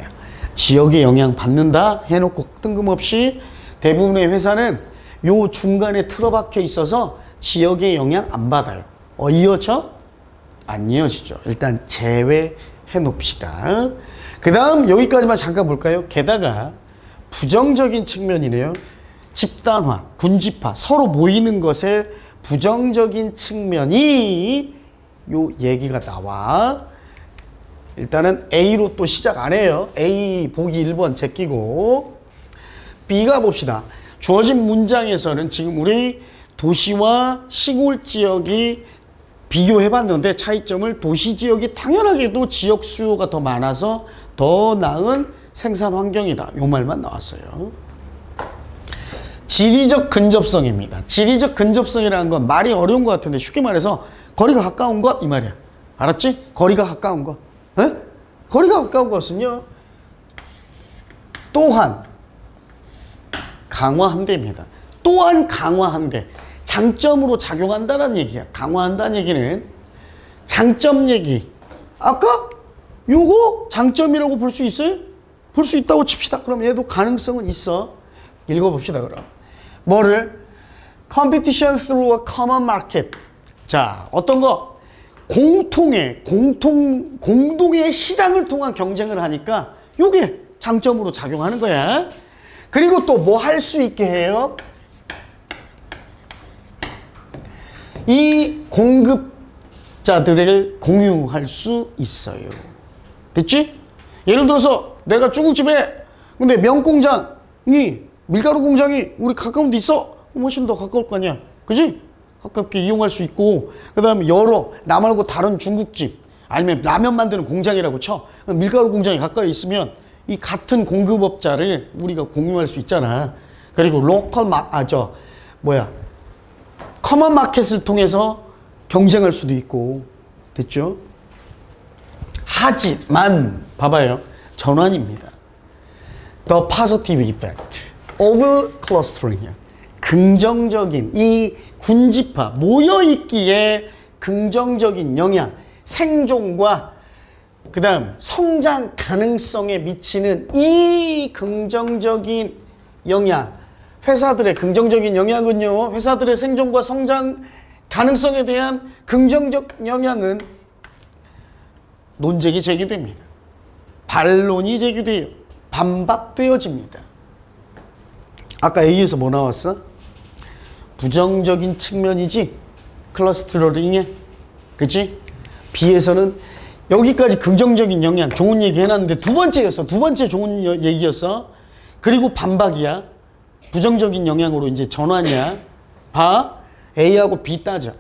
지역의 영향 받는다 해놓고 뜬금없이 대부분의 회사는 요 중간에 틀어박혀 있어서 지역의 영향 안 받아요. 이어져? 안 이어지죠. 일단 제외해 놓읍시다. 그 다음 여기까지만 잠깐 볼까요? 게다가 부정적인 측면이네요. 집단화, 군집화, 서로 모이는 것에 부정적인 측면이 요 얘기가 나와. 일단은 A로 또 시작 안 해요. A 보기 1번 제끼고 B가 봅시다. 주어진 문장에서는 지금 우리 도시와 시골 지역이 비교해봤는데 차이점을 도시 지역이 당연하게도 지역 수요가 더 많아서 더 나은 생산 환경이다. 요 말만 나왔어요. 지리적 근접성입니다. 지리적 근접성이라는 건 말이 어려운 것 같은데 쉽게 말해서 거리가 가까운 것 이 말이야. 알았지? 거리가 가까운 것. 에? 거리가 가까운 것은요. 또한 강화한대입니다. 또한 강화한대. 장점으로 작용한다는 얘기야. 강화한다는 얘기는 장점 얘기. 아까 요거 장점이라고 볼 수 있어요? 볼 수 있다고 칩시다. 그럼 얘도 가능성은 있어. 읽어봅시다 그럼. 뭐를? Competition through a common market. 자, 어떤 거? 공동의 시장을 통한 경쟁을 하니까 요게 장점으로 작용하는 거야. 그리고 또 뭐 할 수 있게 해요? 이 공급자들을 공유할 수 있어요. 됐지? 예를 들어서 내가 중국집에 근데 명공장이 밀가루 공장이 우리 가까운 데 있어. 훨씬 더 가까울 거 아니야. 그지? 가깝게 이용할 수 있고 그 다음에 여러 나 말고 다른 중국집 아니면 라면 만드는 공장이라고 쳐. 밀가루 공장이 가까이 있으면 이 같은 공급업자를 우리가 공유할 수 있잖아. 그리고 커먼 마켓을 통해서 경쟁할 수도 있고. 됐죠? 하지만 봐봐요. 전환입니다. The positive effect of clustering. 긍정적인 이 군집화 모여있기에 긍정적인 영향, 생존과 그 다음 성장 가능성에 미치는 이 긍정적인 영향, 회사들의 긍정적인 영향은요, 회사들의 생존과 성장 가능성에 대한 긍정적 영향은 논쟁이 제기됩니다. 반론이 제기돼요. 반박되어집니다. 아까 A에서 뭐 나왔어? 부정적인 측면이지 클러스터링에. 그치? B에서는 여기까지 긍정적인 영향 좋은 얘기 해놨는데 두 번째였어. 두 번째 좋은 얘기였어. 그리고 반박이야. 부정적인 영향으로 이제 전환이야. 봐. A하고 B 따져.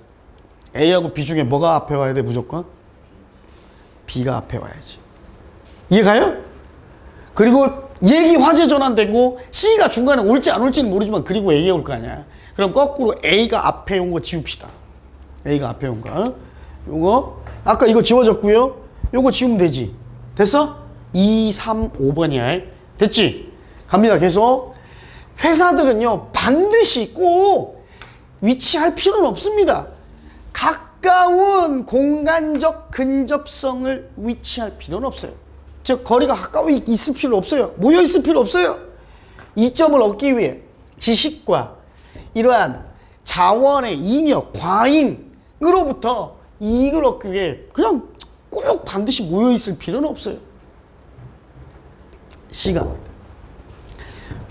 A하고 B 중에 뭐가 앞에 와야 돼 무조건? B가 앞에 와야지. 이해가요? 그리고 얘기 화제 전환되고 C가 중간에 올지 안 올지는 모르지만 그리고 A에 올 거 아니야. 그럼 거꾸로 A가 앞에 온 거 지웁시다. A가 앞에 온 거. 요거 아까 이거 지워졌고요. 요거 지우면 되지. 됐어? 2, 3, 5번이야. 됐지? 갑니다. 계속. 회사들은요 반드시 꼭 위치할 필요는 없습니다. 가까운 공간적 근접성을 위치할 필요는 없어요. 즉 거리가 가까이 있을 필요 없어요. 모여 있을 필요 없어요. 이점을 얻기 위해 지식과 이러한 자원의 인력, 과잉으로부터 이익을 얻기 위해 그냥 꼭 반드시 모여 있을 필요는 없어요. C가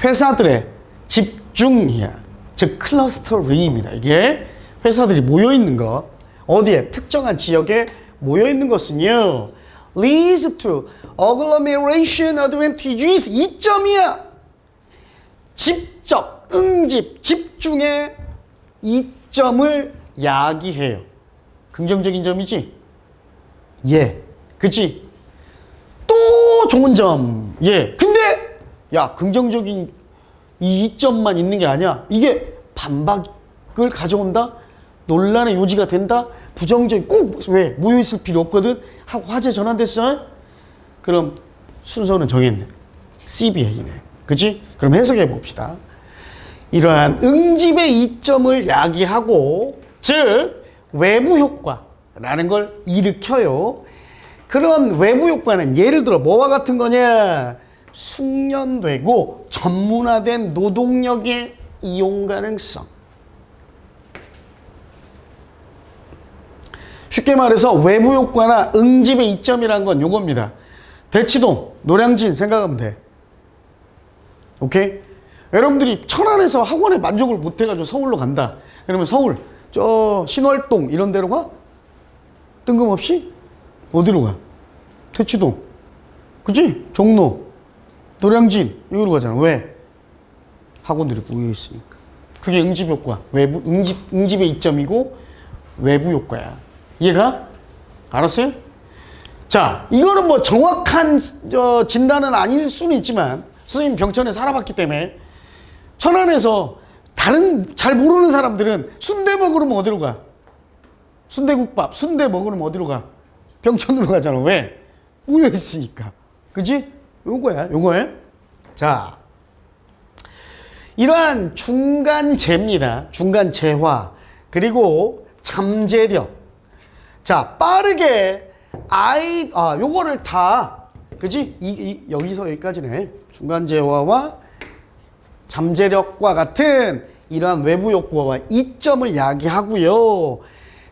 회사들의 집중이야. 즉 클러스터링입니다. 이게 회사들이 모여 있는 것, 어디에 특정한 지역에 모여 있는 것은요, leads to agglomeration advantages. 이점이야. 집적, 응집, 집중의 이점을 야기해요. 긍정적인 점이지? 예. 그치? 또 좋은 점. 예. 근데, 야, 긍정적인 이 이점만 있는 게 아니야. 이게 반박을 가져온다? 논란의 요지가 된다? 부정적인, 꼭, 왜? 모여있을 필요 없거든? 하고 화제 전환됐어? 그럼 순서는 정했네. CBA네. 그치? 그럼 해석해 봅시다. 이러한 응집의 이점을 야기하고, 즉, 외부 효과라는 걸 일으켜요. 그런 외부 효과는 예를 들어 뭐와 같은 거냐? 숙련되고 전문화된 노동력의 이용 가능성. 쉽게 말해서 외부 효과나 응집의 이점이라는 건 요겁니다. 대치동, 노량진 생각하면 돼. 오케이? 여러분들이 천안에서 학원에 만족을 못 해가지고 서울로 간다. 그러면 서울, 저 신월동 이런 데로 가? 뜬금없이? 어디로 가? 대치동. 그치? 종로, 노량진 여기로 가잖아. 왜? 학원들이 모여 있으니까. 그게 응집 효과. 외부 응집의 이점이고 외부 효과야. 이해가? 알았어요? 자, 이거는 뭐 정확한 진단은 아닐 수는 있지만 선생님 병천에 살아봤기 때문에 천안에서 다른 잘 모르는 사람들은 순대 먹으러 어디로 가? 순대국밥, 순대 먹으러 어디로 가? 병천으로 가잖아. 왜? 모여 있으니까. 그지? 요거야, 요거야. 자, 이러한 중간재입니다. 중간재화. 그리고 잠재력. 자, 빠르게 요거를 다, 그지? 여기서 여기까지네. 중간재화와 잠재력과 같은 이러한 외부 욕구와 이점을 야기하고요.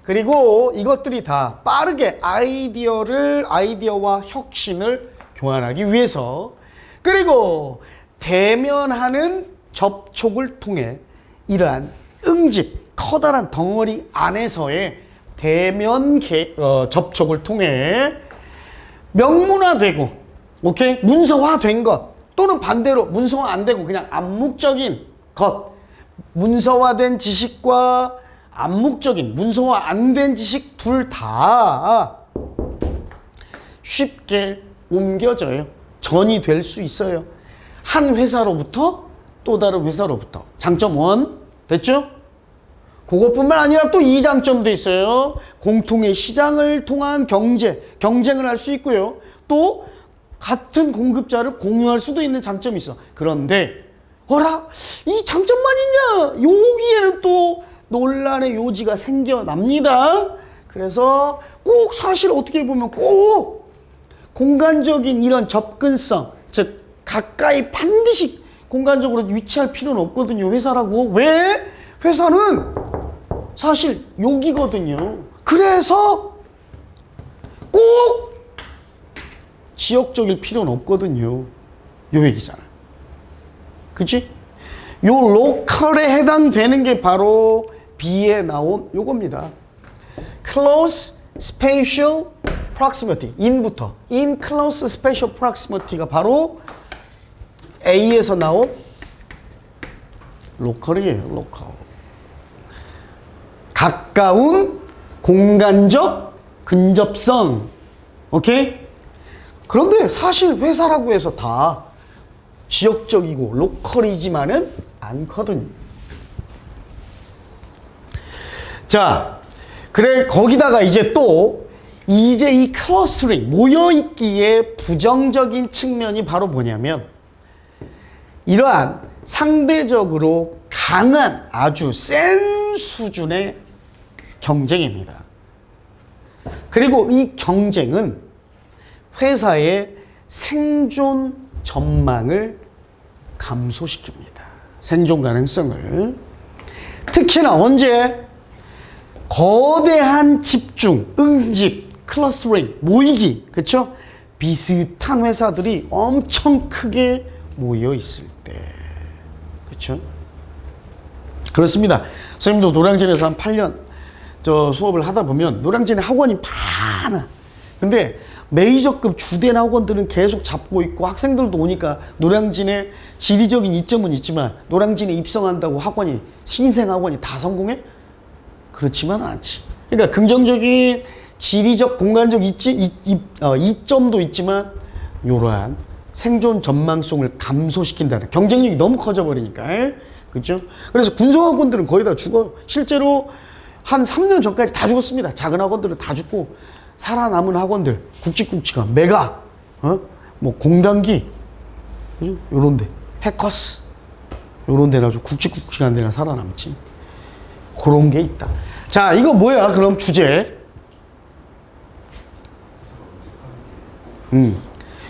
그리고 이것들이 다 빠르게 아이디어와 혁신을 교환하기 위해서, 그리고 대면하는 접촉을 통해 이러한 응집, 커다란 덩어리 안에서의 대면 접촉을 통해 명문화되고, 오케이? 문서화된 것, 또는 반대로 문서화 안 되고 그냥 암묵적인 것, 문서화된 지식과 암묵적인 문서화 안 된 지식 둘 다 쉽게 옮겨져요. 전이 될 수 있어요. 한 회사로부터 또 다른 회사로부터. 장점 1 됐죠? 그것뿐만 아니라 또 이 장점도 있어요. 공통의 시장을 통한 경쟁을 할 수 있고요. 또 같은 공급자를 공유할 수도 있는 장점이 있어. 그런데 어라? 이 장점만 있냐? 여기에는 또 논란의 요지가 생겨납니다. 그래서 꼭 사실 어떻게 보면 꼭 공간적인 이런 접근성, 즉 가까이 반드시 공간적으로 위치할 필요는 없거든요. 회사라고. 왜? 회사는 사실 여기거든요. 그래서 꼭 지역적일 필요는 없거든요. 요 얘기잖아. 그치? 요 로컬에 해당되는 게 바로 B에 나온 요겁니다. Close Spatial Proximity. in부터. In Close Spatial Proximity가 바로 A에서 나온 로컬이에요. 로컬. 가까운 공간적 근접성. 오케이? 그런데 사실 회사라고 해서 다 지역적이고 로컬이지만은 않거든요. 자, 그래 거기다가 이제 이 클러스터링 모여있기에 부정적인 측면이 바로 뭐냐면 이러한 상대적으로 강한 아주 센 수준의 경쟁입니다. 그리고 이 경쟁은 회사의 생존 전망을 감소시킵니다. 생존 가능성을. 특히나 언제? 거대한 집중, 응집, 클러스터링, 모이기, 그렇죠? 비슷한 회사들이 엄청 크게 모여 있을 때, 그렇죠? 그렇습니다. 선생님도 노량진에서 한 8년 수업을 하다 보면 노량진에 학원이 많아. 근데 메이저급 주된 학원들은 계속 잡고 있고 학생들도 오니까 노량진에 지리적인 이점은 있지만 노량진에 입성한다고 학원이 신생 학원이 다 성공해? 그렇지만 않지. 그러니까 긍정적인 지리적 공간적 이점도 있지만 이러한 생존 전망성을 감소시킨다는 경쟁력이 너무 커져버리니까. 그렇죠? 그래서 군소학원들은 거의 다 죽어. 실제로 한 3년 전까지 다 죽었습니다. 작은 학원들은 다 죽고 살아남은 학원들 굵직굵직한 메가 뭐 공단기 요런데 해커스 요런데 아주 굵직굵직한 데나 살아남지. 그런 게 있다. 자, 이거 뭐야? 그럼 주제.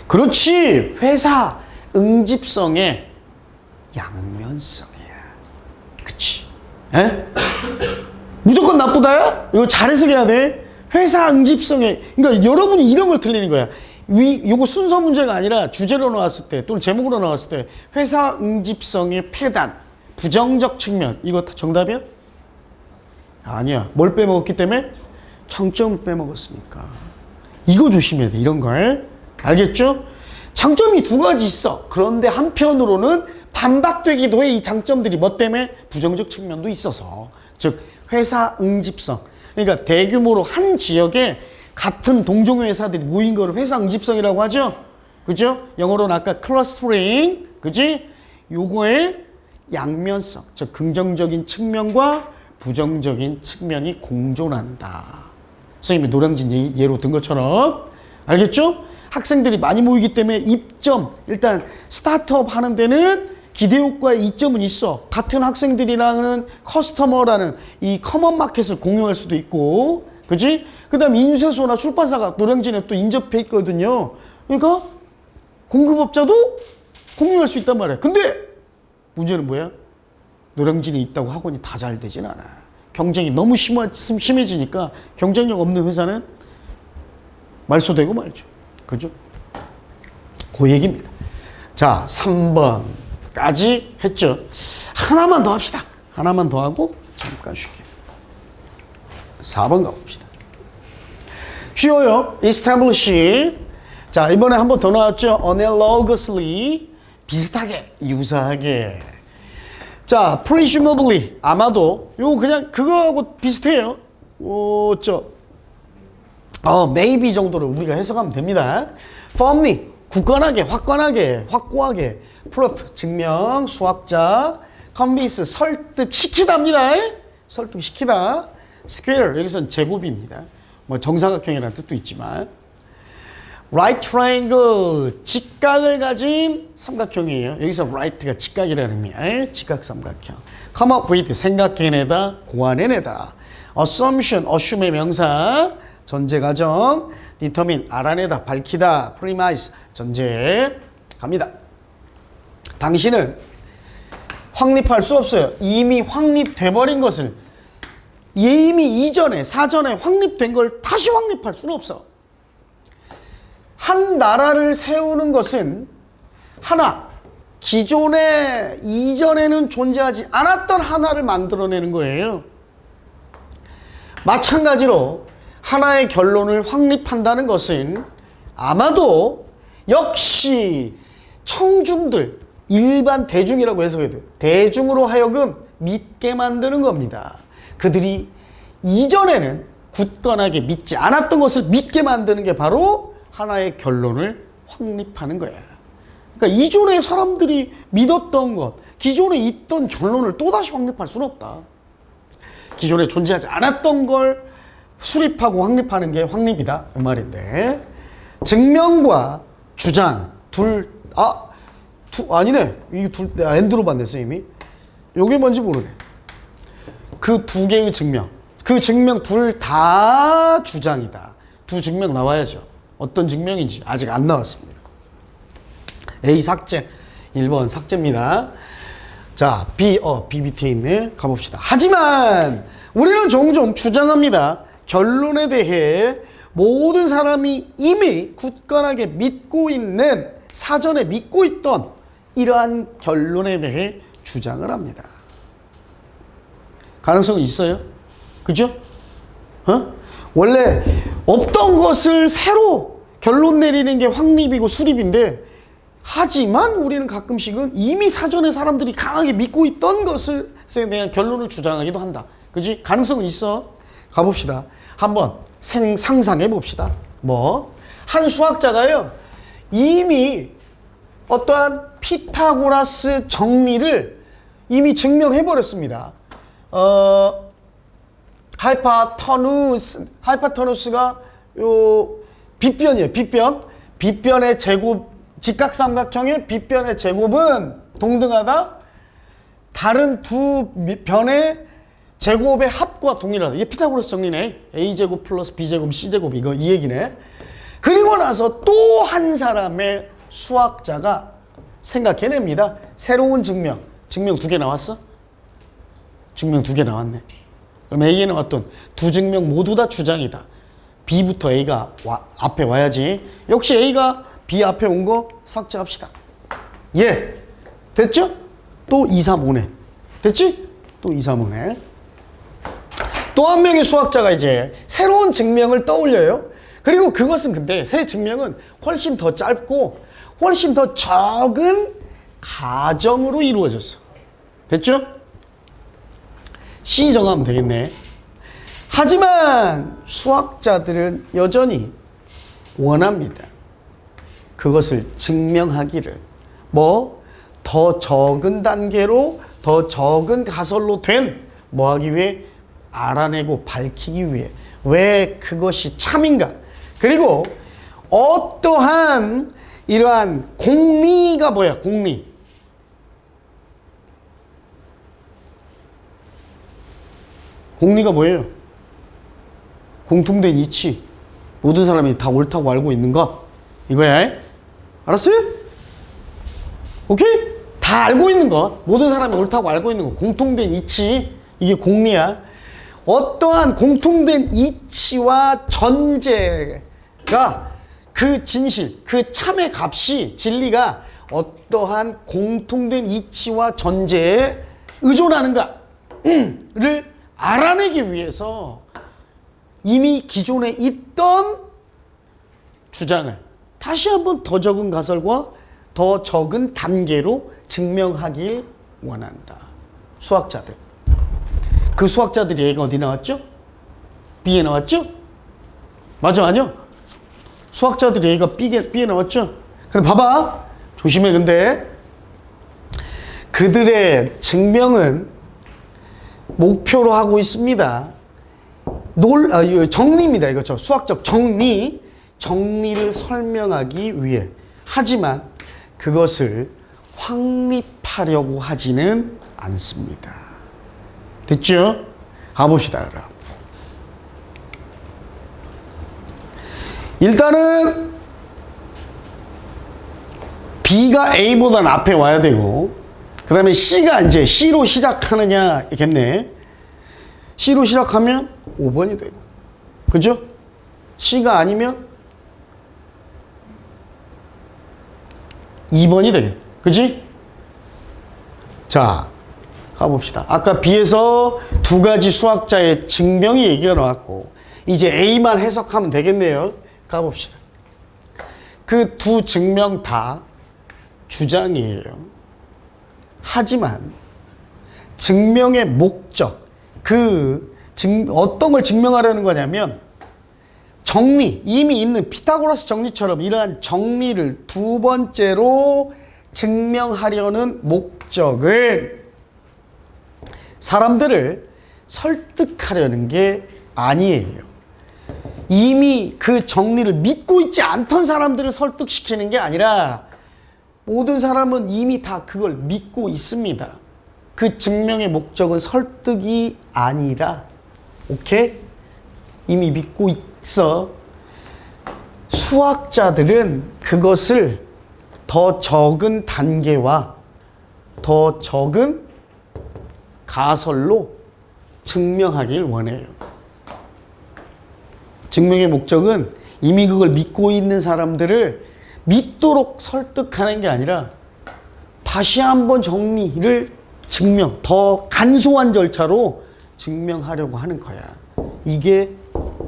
그렇지. 회사 응집성의 양면성이야. 그치? 에? 무조건 나쁘다야? 이거 잘 해석해야 돼. 회사 응집성에, 그러니까 여러분이 이런 걸 틀리는 거야. 요거 순서 문제가 아니라 주제로 나왔을 때 또는 제목으로 나왔을 때 회사 응집성의 폐단, 부정적 측면, 이거 다 정답이야? 아니야. 뭘 빼먹었기 때문에? 장점을 빼먹었으니까. 이거 조심해야 돼. 이런 걸. 알겠죠? 장점이 두 가지 있어. 그런데 한편으로는 반박되기도 해. 이 장점들이 뭐 때문에? 부정적 측면도 있어서. 즉 회사 응집성. 그러니까 대규모로 한 지역에 같은 동종의 회사들이 모인 거를 회사 응집성이라고 하죠. 그죠? 영어로는 아까 클러스터링, 그지? 요거의 양면성, 즉 긍정적인 측면과 부정적인 측면이 공존한다. 선생님이 노량진 예로 든 것처럼. 알겠죠? 학생들이 많이 모이기 때문에 입점, 일단 스타트업 하는 데는 기대효과의 이점은 있어. 같은 학생들이랑은 커스터머라는 이 커먼 마켓을 공유할 수도 있고, 그지? 그 다음에 인쇄소나 출판사가 노량진에 또 인접해 있거든요. 그러니까 공급업자도 공유할 수 있단 말이야. 근데 문제는 뭐야? 노량진에 있다고 학원이 다 잘 되진 않아. 경쟁이 너무 심해지니까 경쟁력 없는 회사는 말소되고 말죠. 그죠? 그 얘기입니다. 자, 3번까지 했죠. 하나만 더 합시다. 하나만 더 하고 잠깐 쉴게요. 4번 가봅시다. 쉬워요. establish. 자, 이번에 한 번 더 나왔죠. analogously. 비슷하게, 유사하게. 자, presumably. 아마도. 요거 그냥 그거하고 비슷해요. maybe 정도로 우리가 해석하면 됩니다. firmly. 굳건하게, 확고하게, 확고하게. proof. 증명, 수학자. convince. 설득시키다입니다. 설득시키다. square. 여기서는 제곱입니다. 뭐 정사각형이라는 뜻도 있지만. right triangle. 직각을 가진 삼각형이에요. 여기서 right가 직각이라는 의미야. 직각 삼각형. come up with. 생각해내다, 고안해내다. assumption. assume의 명사. 전제 가정. determine. 알아내다, 밝히다. premise. 전제. 갑니다. 당신은 확립할 수 없어요. 이미 확립돼버린 것을 이미 이전에 사전에 확립된 걸 다시 확립할 수는 없어. 한 나라를 세우는 것은 하나, 기존에 이전에는 존재하지 않았던 하나를 만들어내는 거예요. 마찬가지로 하나의 결론을 확립한다는 것은 아마도 역시 청중들, 일반 대중이라고 해석해야 돼요. 대중으로 하여금 믿게 만드는 겁니다. 그들이 이전에는 굳건하게 믿지 않았던 것을 믿게 만드는 게 바로 하나의 결론을 확립하는 거야. 그러니까 이전에 사람들이 믿었던 것, 기존에 있던 결론을 또다시 확립할 수는 없다. 기존에 존재하지 않았던 걸 수립하고 확립하는 게 확립이다. 이 말인데. 증명과 주장, 아니네. 이게 엔드로 봤네, 선생님이. 요게 뭔지 모르네. 그 두 개의 증명. 그 증명 둘 다 주장이다. 두 증명 나와야죠. 어떤 증명인지 아직 안 나왔습니다. A 삭제. 1번 삭제입니다. 자, B 밑에 있네. 가봅시다. 하지만 우리는 종종 주장합니다. 결론에 대해 모든 사람이 이미 굳건하게 믿고 있는, 사전에 믿고 있던 이러한 결론에 대해 주장을 합니다. 가능성은 있어요. 그죠? 원래 없던 것을 새로 결론 내리는 게 확립이고 수립인데, 하지만 우리는 가끔씩은 이미 사전에 사람들이 강하게 믿고 있던 것에 대한 결론을 주장하기도 한다. 그지? 가능성은 있어. 가봅시다. 한번 상상해 봅시다. 한 수학자가요, 이미 어떠한 피타고라스 정리를 이미 증명해 버렸습니다. 하이파터누스가 요 빗변이에요. 빗변의 제곱, 직각삼각형의 빗변의 제곱은 동등하다. 다른 두 변의 제곱의 합과 동일하다. 이게 피타고라스 정리네. A제곱 플러스 B제곱 C제곱, 이거 이 얘기네. 그리고 나서 또 한 사람의 수학자가 생각해냅니다. 새로운 증명. 증명 2개 나왔어? 증명 2개 나왔네. 그럼 A에 나왔던 두 증명 모두 다 주장이다. B부터 A가 앞에 와야지. 역시 A가 B 앞에 온 거 삭제합시다. 예. 됐죠? 또 2, 3, 5네. 됐지? 또 2, 3, 5네. 또 한 명의 수학자가 이제 새로운 증명을 떠올려요. 그리고 그것은 근데 새 증명은 훨씬 더 짧고 훨씬 더 적은 가정으로 이루어졌어. 됐죠? C 정하면 되겠네. 하지만 수학자들은 여전히 원합니다. 그것을 증명하기를. 더 적은 단계로, 더 적은 가설로 된 뭐 하기 위해? 알아내고 밝히기 위해. 왜 그것이 참인가? 그리고 어떠한 이러한 공리가 뭐야? 공리. 공리가 뭐예요? 공통된 이치. 모든 사람이 다 옳다고 알고 있는 거. 이거야. 알았어요? 오케이? 다 알고 있는 것. 모든 사람이 옳다고 알고 있는 것. 공통된 이치. 이게 공리야. 어떠한 공통된 이치와 전제가 그 진실, 그 참의 값이, 진리가 어떠한 공통된 이치와 전제에 의존하는가를 알아내기 위해서 이미 기존에 있던 주장을 다시 한번 더 적은 가설과 더 적은 단계로 증명하길 원한다. 수학자들. 그 수학자들이 얘가 어디 나왔죠? B에 나왔죠? 맞아, 아니요? 수학자들이 얘가 B에 나왔죠? 근데 봐봐. 조심해, 근데. 그들의 증명은 목표로 하고 있습니다. 정리입니다. 이거죠. 수학적 정리. 정리를 설명하기 위해. 하지만 그것을 확립하려고 하지는 않습니다. 됐죠? 가봅시다, 그럼. 일단은 B가 A보다는 앞에 와야 되고, 그 다음에 C가 이제 C로 시작하느냐겠네. C로 시작하면 5번이 되고, 그죠? C가 아니면 2번이 되겠네. 그지? 자, 가봅시다. 아까 B에서 두 가지 수학자의 증명이 얘기가 나왔고, 이제 A만 해석하면 되겠네요. 가봅시다. 그 두 증명 다 주장이에요. 하지만 증명의 목적, 어떤 걸 증명하려는 거냐면 정리, 이미 있는 피타고라스 정리처럼 이러한 정리를 두 번째로 증명하려는 목적을 사람들을 설득하려는 게 아니에요. 이미 그 정리를 믿고 있지 않던 사람들을 설득시키는 게 아니라 모든 사람은 이미 다 그걸 믿고 있습니다. 그 증명의 목적은 설득이 아니라, 오케이? 이미 믿고 있어. 수학자들은 그것을 더 적은 단계와 더 적은 가설로 증명하길 원해요. 증명의 목적은 이미 그걸 믿고 있는 사람들을 믿도록 설득하는 게 아니라 다시 한번 정리를 더 간소한 절차로 증명하려고 하는 거야. 이게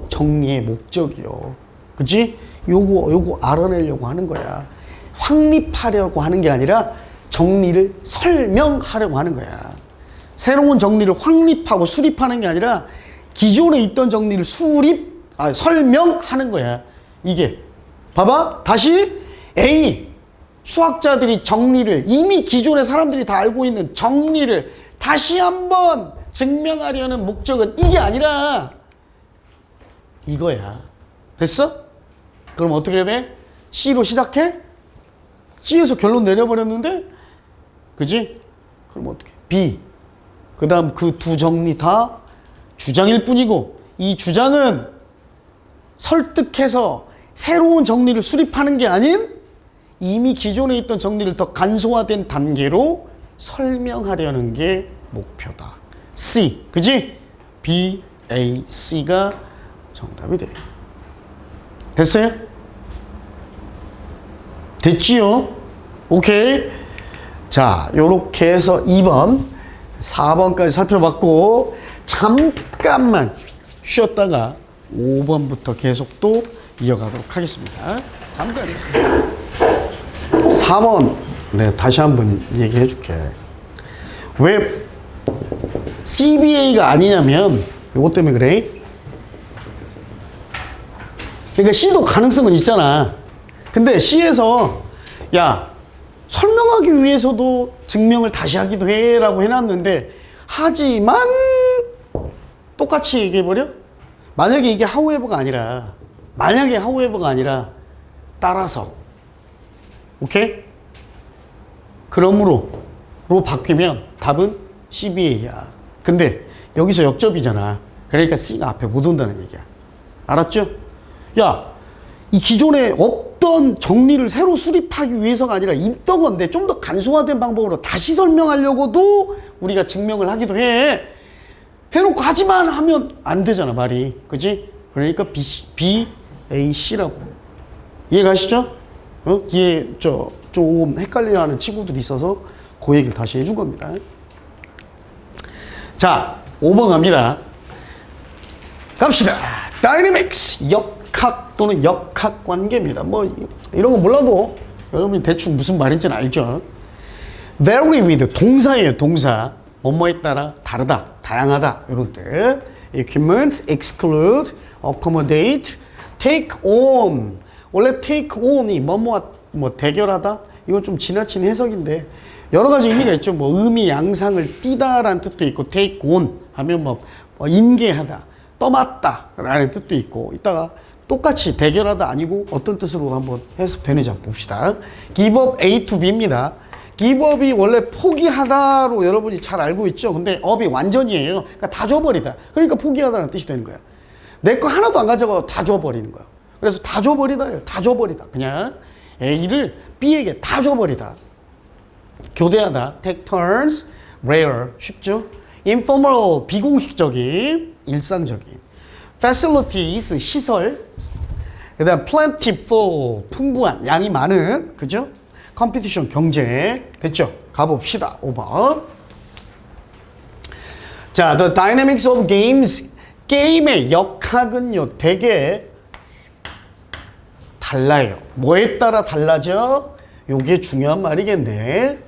정리의 목적이요. 그치? 요거 알아내려고 하는 거야. 확립하려고 하는 게 아니라 정리를 설명하려고 하는 거야. 새로운 정리를 확립하고 수립하는 게 아니라 기존에 있던 정리를 설명하는 거야. 이게. 봐봐. 다시 A. 수학자들이 정리를, 이미 기존의 사람들이 다 알고 있는 정리를 다시 한번 증명하려는 목적은 이게 아니라 이거야. 됐어? 그럼 어떻게 해야 돼? C로 시작해? C에서 결론 내려버렸는데? 그지? 그럼 어떻게? B. 그 다음 그 두 정리 다 주장일 뿐이고, 이 주장은 설득해서 새로운 정리를 수립하는 게 아닌 이미 기존에 있던 정리를 더 간소화된 단계로 설명하려는 게 목표다. C. 그지? B, A, C가 정답이 돼. 됐어요? 됐지요? 오케이. 자, 요렇게 해서 2번, 4번까지 살펴봤고, 잠깐만 쉬었다가 5번부터 계속 또 이어가도록 하겠습니다. 잠깐. 4번, 네, 다시 한번 얘기해 줄게. 왜 CBA가 아니냐면, 요것 때문에 그래. 그러니까 C도 가능성은 있잖아. 근데 C에서 야 설명하기 위해서도 증명을 다시 하기도 해 라고 해놨는데 하지만 똑같이 얘기해버려? 만약에 이게 however가 아니라 따라서 오케이? 그러므로 로 바뀌면 답은 CBA야. 근데 여기서 역접이잖아. 그러니까 C가 앞에 못 온다는 얘기야. 알았죠? 야, 이 기존에 없던 정리를 새로 수립하기 위해서가 아니라 있던 건데 좀 더 간소화된 방법으로 다시 설명하려고도 우리가 증명을 하기도 해. 해놓고 하지만 하면 안 되잖아, 말이. 그지? 그러니까 B, A, C라고. 이해가시죠? 이해, 좀 헷갈려하는 친구들이 있어서 그 얘기를 다시 해준 겁니다. 자, 5번 갑니다. 갑시다. 다이내믹스, 역학 또는 역학 관계입니다. 뭐 이런 거 몰라도 여러분이 대충 무슨 말인지는 알죠. vary with 동사예요. 동사. 뭐뭐에 따라 다르다, 다양하다 이런 뜻. equipment, exclude, accommodate, take on. 원래 take on이 뭐뭐 대결하다. 이건 좀 지나친 해석인데 여러 가지 의미가 있죠. 뭐 의미 양상을 띠다라는 뜻도 있고 take on 하면 뭐 인계하다, 떠맡다 라는 뜻도 있고 이따가 똑같이 대결하다 아니고 어떤 뜻으로 한번 해석되는지 한번 봅시다. give up A to B입니다. give up이 원래 포기하다로 여러분이 잘 알고 있죠. 근데 up이 완전이에요. 그러니까 다 줘버리다. 그러니까 포기하다라는 뜻이 되는 거야. 내 거 하나도 안 가져가고 다 줘버리는 거야. 그래서 다 줘버리다예요. 다 줘버리다. 그냥 A를 B에게 다 줘버리다. 교대하다. take turns, rare. 쉽죠? informal, 비공식적인, 일상적인. facilities, 시설. 그 다음 plentiful, 풍부한, 양이 많은. 그죠? competition, 경쟁. 됐죠? 가봅시다. 5번. 자, the dynamics of games. 게임의 역학은요, 되게 달라요. 뭐에 따라 달라져? 요게 중요한 말이겠네.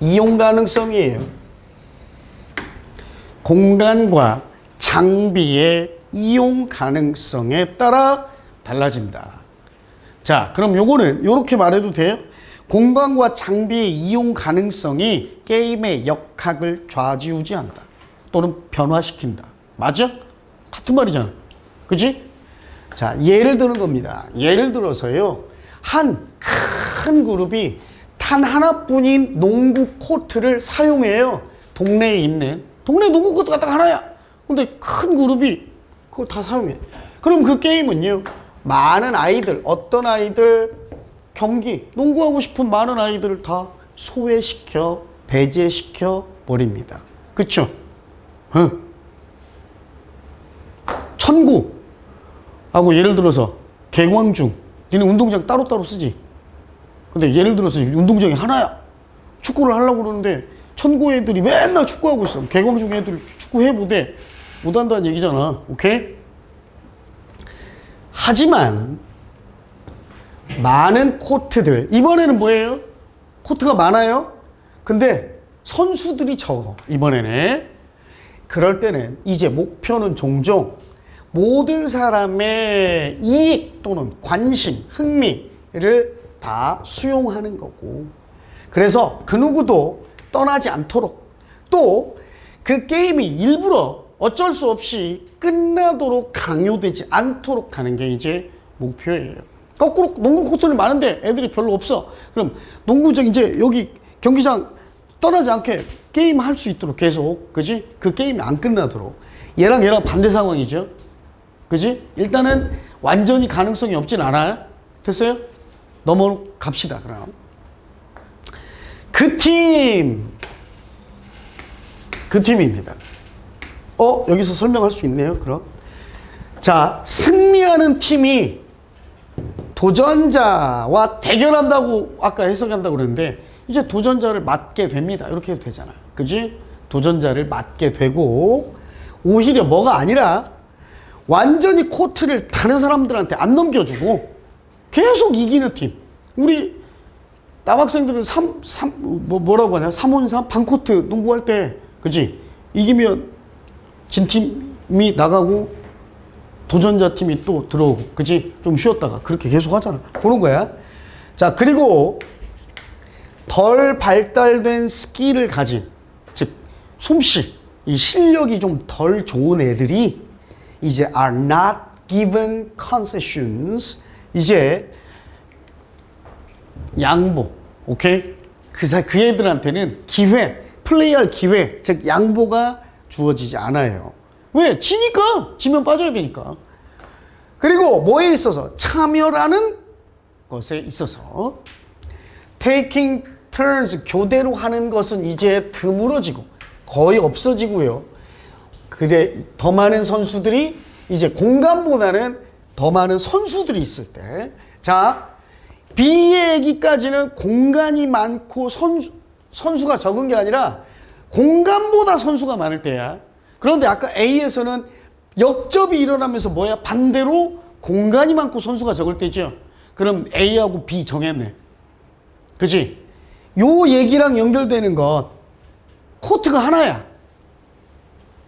이용 가능성이에요. 공간과 장비의 이용 가능성에 따라 달라진다. 자, 그럼 요거는 요렇게 말해도 돼요? 공간과 장비의 이용 가능성이 게임의 역학을 좌지우지한다. 또는 변화시킨다. 맞아? 같은 말이잖아. 그치? 자, 예를 드는 겁니다. 예를 들어서요, 한 큰 그룹이 단 하나뿐인 농구 코트를 사용해요. 동네에 있는. 동네 농구 코트가 딱 하나야. 근데 큰 그룹이 그걸 다 사용해. 그럼 그 게임은요, 많은 아이들, 어떤 아이들, 경기, 농구하고 싶은 많은 아이들을 다 소외시켜, 배제시켜 버립니다. 그쵸? 천구하고 예를 들어서 개광중, 니는 운동장 따로따로 쓰지. 근데 예를 들어서 운동장이 하나야. 축구를 하려고 그러는데 천구 애들이 맨날 축구하고 있어. 개광중 애들 축구 해보되 못한다는 얘기잖아. 오케이? 하지만 많은 코트들, 이번에는 뭐예요? 코트가 많아요. 근데 선수들이 적어. 이번에는. 그럴 때는 이제 목표는 종종 모든 사람의 이익 또는 관심, 흥미를 다 수용하는 거고, 그래서 그 누구도 떠나지 않도록, 또 그 게임이 일부러 어쩔 수 없이 끝나도록 강요되지 않도록 하는 게 이제 목표예요. 거꾸로 농구 코트는 많은데 애들이 별로 없어. 그럼 농구장 이제 여기 경기장 떠나지 않게 게임 할 수 있도록 계속, 그지? 그 게임이 안 끝나도록. 얘랑 반대 상황이죠. 그지? 일단은 완전히 가능성이 없진 않아요. 됐어요? 넘어갑시다, 그럼. 그 팀입니다. 여기서 설명할 수 있네요, 그럼. 자, 승리하는 팀이 도전자와 대결한다고 아까 해석한다고 그랬는데, 이제 도전자를 맞게 됩니다. 이렇게 해도 되잖아요. 그지? 도전자를 맞게 되고, 오히려 뭐가 아니라 완전히 코트를 다른 사람들한테 안 넘겨주고 계속 이기는 팀. 우리 남학생들은 뭐라고 하냐? 3on3 반코트 농구할 때, 그지? 이기면 진 팀이 나가고 도전자 팀이 또 들어오고, 그치? 좀 쉬었다가 그렇게 계속 하잖아. 그런 거야. 자, 그리고 덜 발달된 스킬을 가진, 즉 솜씨, 이 실력이 좀 덜 좋은 애들이 이제 are not given concessions, 이제 양보, 오케이? 그 애들한테는 기회, 플레이할 기회, 즉 양보가 주어지지 않아요. 왜? 지니까. 지면 빠져야 되니까. 그리고 뭐에 있어서? 참여라는 것에 있어서 taking turns, 교대로 하는 것은 이제 드물어지고 거의 없어지고요. 그래, 더 많은 선수들이 이제 공간보다는 더 많은 선수들이 있을 때, 자, B의 얘기까지는 공간이 많고 선수가 적은 게 아니라 공간보다 선수가 많을 때야. 그런데 아까 A에서는 역접이 일어나면서 뭐야? 반대로 공간이 많고 선수가 적을 때죠. 그럼 A하고 B 정했네. 그치? 요 얘기랑 연결되는 것, 코트가 하나야.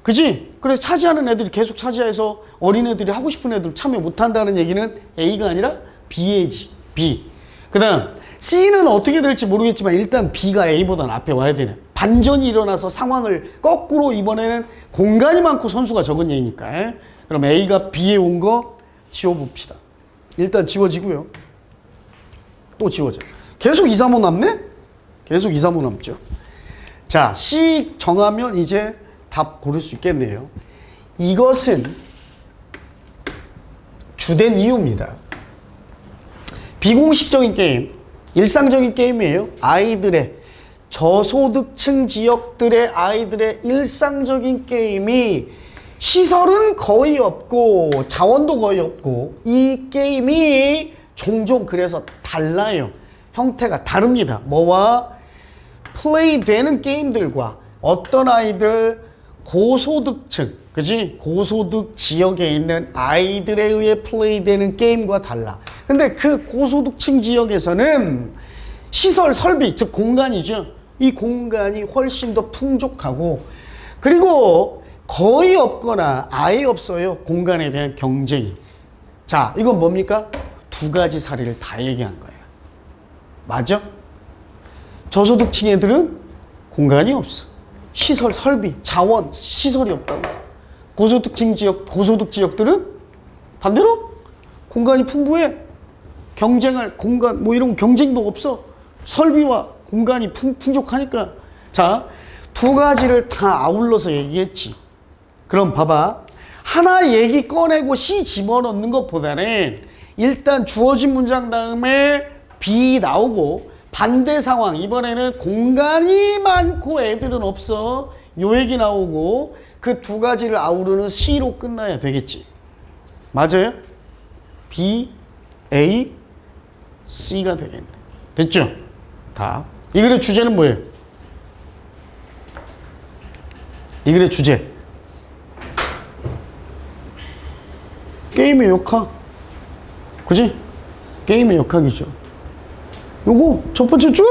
그치? 그래서 차지하는 애들이 계속 차지해서 어린애들이 하고 싶은 애들 참여 못한다는 얘기는 A가 아니라 B의지. B. 그 다음 C는 어떻게 될지 모르겠지만 일단 B가 A보다는 앞에 와야 되네. 반전이 일어나서 상황을 거꾸로 이번에는 공간이 많고 선수가 적은 얘기니까. 그럼 A가 B에 온 거 지워봅시다. 일단 지워지고요. 또 지워져. 계속 2, 3, 5 남네? 계속 2, 3, 5 남죠. 자, C 정하면 이제 답 고를 수 있겠네요. 이것은 주된 이유입니다. 비공식적인 게임, 일상적인 게임이에요. 아이들의 저소득층 지역들의 아이들의 일상적인 게임이 시설은 거의 없고 자원도 거의 없고 이 게임이 종종 그래서 달라요. 형태가 다릅니다. 뭐와 플레이 되는 게임들과 어떤 아이들 고소득층, 그지? 고소득 지역에 있는 아이들에 의해 플레이되는 게임과 달라. 근데 그 고소득층 지역에서는 시설, 설비, 즉 공간이죠. 이 공간이 훨씬 더 풍족하고 그리고 거의 없거나 아예 없어요. 공간에 대한 경쟁이. 자, 이건 뭡니까? 두 가지 사례를 다 얘기한 거예요. 맞아? 저소득층 애들은 공간이 없어. 시설, 설비, 자원, 시설이 없다고. 고소득층 지역, 고소득 지역들은 반대로 공간이 풍부해. 경쟁할 공간, 뭐 이런 경쟁도 없어. 설비와 공간이 풍족하니까. 자, 두 가지를 다 아울러서 얘기했지. 그럼 봐봐. 하나 얘기 꺼내고 C 집어넣는 것보다는 일단 주어진 문장 다음에 B 나오고 반대 상황, 이번에는 공간이 많고 애들은 없어. 요 얘기 나오고 그 두 가지를 아우르는 C로 끝나야 되겠지. 맞아요? B, A, C가 되겠네. 됐죠? 다. 이 글의 주제는 뭐예요? 이 글의 주제. 게임의 역학. 그지? 게임의 역학이죠. 요거 첫 번째 줄.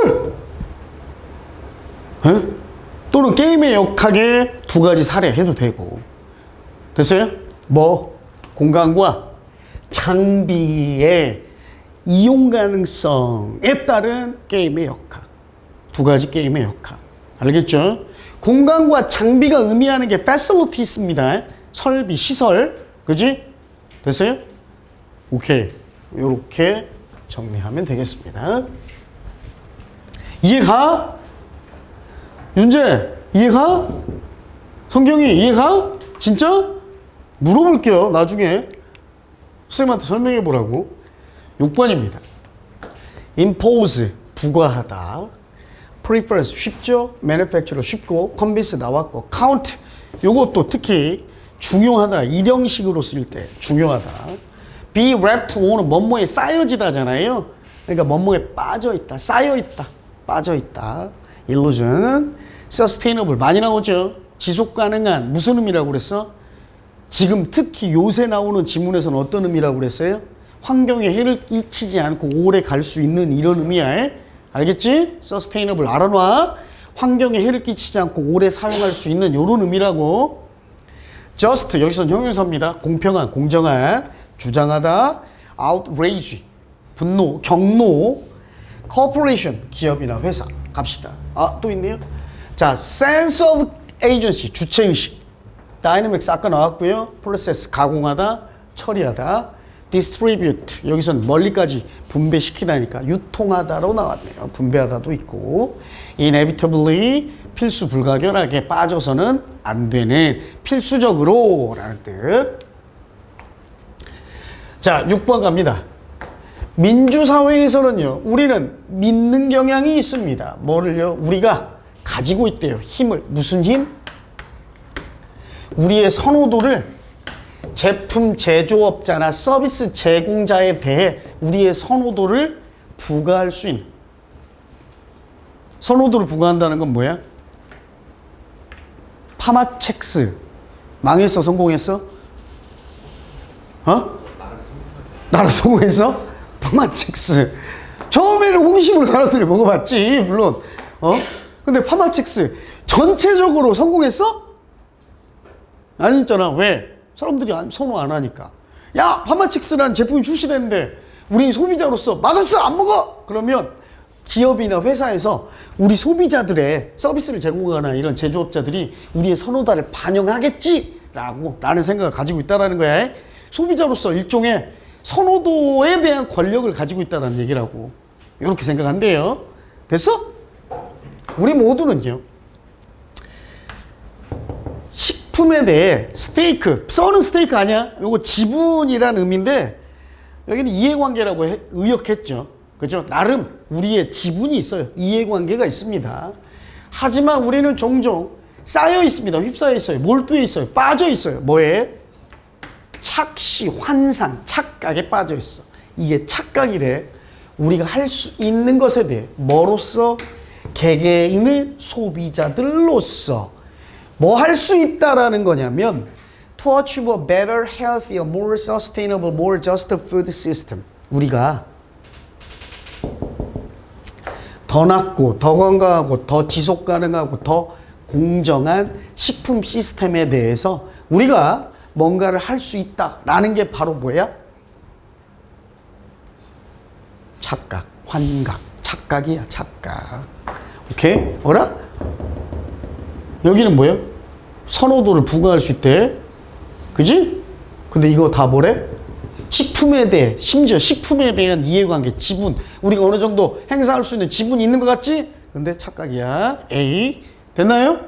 에? 또는 게임의 역학의 두 가지 사례 해도 되고. 됐어요? 뭐 공간과 장비의 이용 가능성에 따른 게임의 역학. 두 가지 게임의 역학. 알겠죠? 공간과 장비가 의미하는 게 facilities입니다. 설비, 시설. 그지? 됐어요? 오케이. 요렇게 정리하면 되겠습니다. 이해가? 윤재, 이해가? 성경이 이해가? 진짜? 물어볼게요, 나중에. 선생님한테 설명해 보라고. 6번입니다. impose, 부과하다. preference, 쉽죠? manufacturer, 쉽고. convince, 나왔고. count, 요것도 특히 중요하다. 일형식으로 쓸 때 중요하다. be wrapped on은 뭐뭐에 쌓여지다잖아요. 그러니까 뭐뭐에 빠져있다, 쌓여있다, 빠져있다. illusion, sustainable 많이 나오죠. 지속가능한 무슨 의미라고 그랬어? 지금 특히 요새 나오는 지문에서는 어떤 의미라고 그랬어요? 환경에 해를 끼치지 않고 오래 갈 수 있는 이런 의미야. 알겠지? sustainable 알아놔. 환경에 해를 끼치지 않고 오래 사용할 수 있는 이런 의미라고. just 여기서 형용사입니다. 공평한, 공정한, 주장하다, outrage 분노, 경로, corporation 기업이나 회사 갑시다. 아, 또 있네요. 자, sense of agency 주체의식, dynamics 아까 나왔고요. process 가공하다, 처리하다, distribute 여기서는 멀리까지 분배시키다니까 유통하다로 나왔네요. 분배하다도 있고, inevitably 필수 불가결하게 빠져서는 안 되는, 필수적으로 라는 뜻. 자, 6번 갑니다. 민주사회에서는요, 우리는 믿는 경향이 있습니다. 뭐를요? 우리가 가지고 있대요. 힘을. 무슨 힘? 우리의 선호도를 제품 제조업자나 서비스 제공자에 대해 우리의 선호도를 부과할 수 있는. 선호도를 부과한다는 건 뭐야? 파마첵스 망했어? 성공했어? 어? 나라 성공했어? 파마첵스 처음에는 호기심으로 사람들이 먹어봤지 물론. 근데 파마첵스 전체적으로 성공했어? 아니잖아. 왜? 사람들이 선호 안 하니까. 야, 파마첵스라는 제품이 출시됐는데 우리 소비자로서 맛없어 안 먹어 그러면 기업이나 회사에서 우리 소비자들의 서비스를 제공하거나 이런 제조업자들이 우리의 선호도를 반영하겠지라는 생각을 가지고 있다는 거야. 소비자로서 일종의 선호도에 대한 권력을 가지고 있다는 얘기라고 이렇게 생각한대요. 됐어? 우리 모두는요, 식품에 대해 스테이크, 써는 스테이크 아니야? 요거 지분이란 의미인데 여기는 이해관계라고 의역했죠. 그죠? 나름 우리의 지분이 있어요. 이해관계가 있습니다. 하지만 우리는 종종 쌓여 있습니다. 휩싸여 있어요. 몰두해 있어요. 빠져 있어요. 뭐에? 착시, 환상, 착각에 빠져 있어. 이게 착각이래. 우리가 할 수 있는 것에 대해 뭐로서? 개개인의 소비자들로서 뭐 할 수 있다라는 거냐면 to achieve a better, healthier, more sustainable, more just food system. 우리가 더 낫고 더 건강하고 더 지속 가능하고 더 공정한 식품 시스템에 대해서 우리가 뭔가를 할 수 있다라는 게 바로 뭐야? 착각, 환각, 착각이야, 착각. 오케이? 뭐라? 여기는 뭐예요? 선호도를 부과할 수 있대. 그지? 근데 이거 다 뭐래? 식품에 대해, 심지어 식품에 대한 이해관계, 지분. 우리가 어느 정도 행사할 수 있는 지분이 있는 것 같지? 근데 착각이야. A. 됐나요?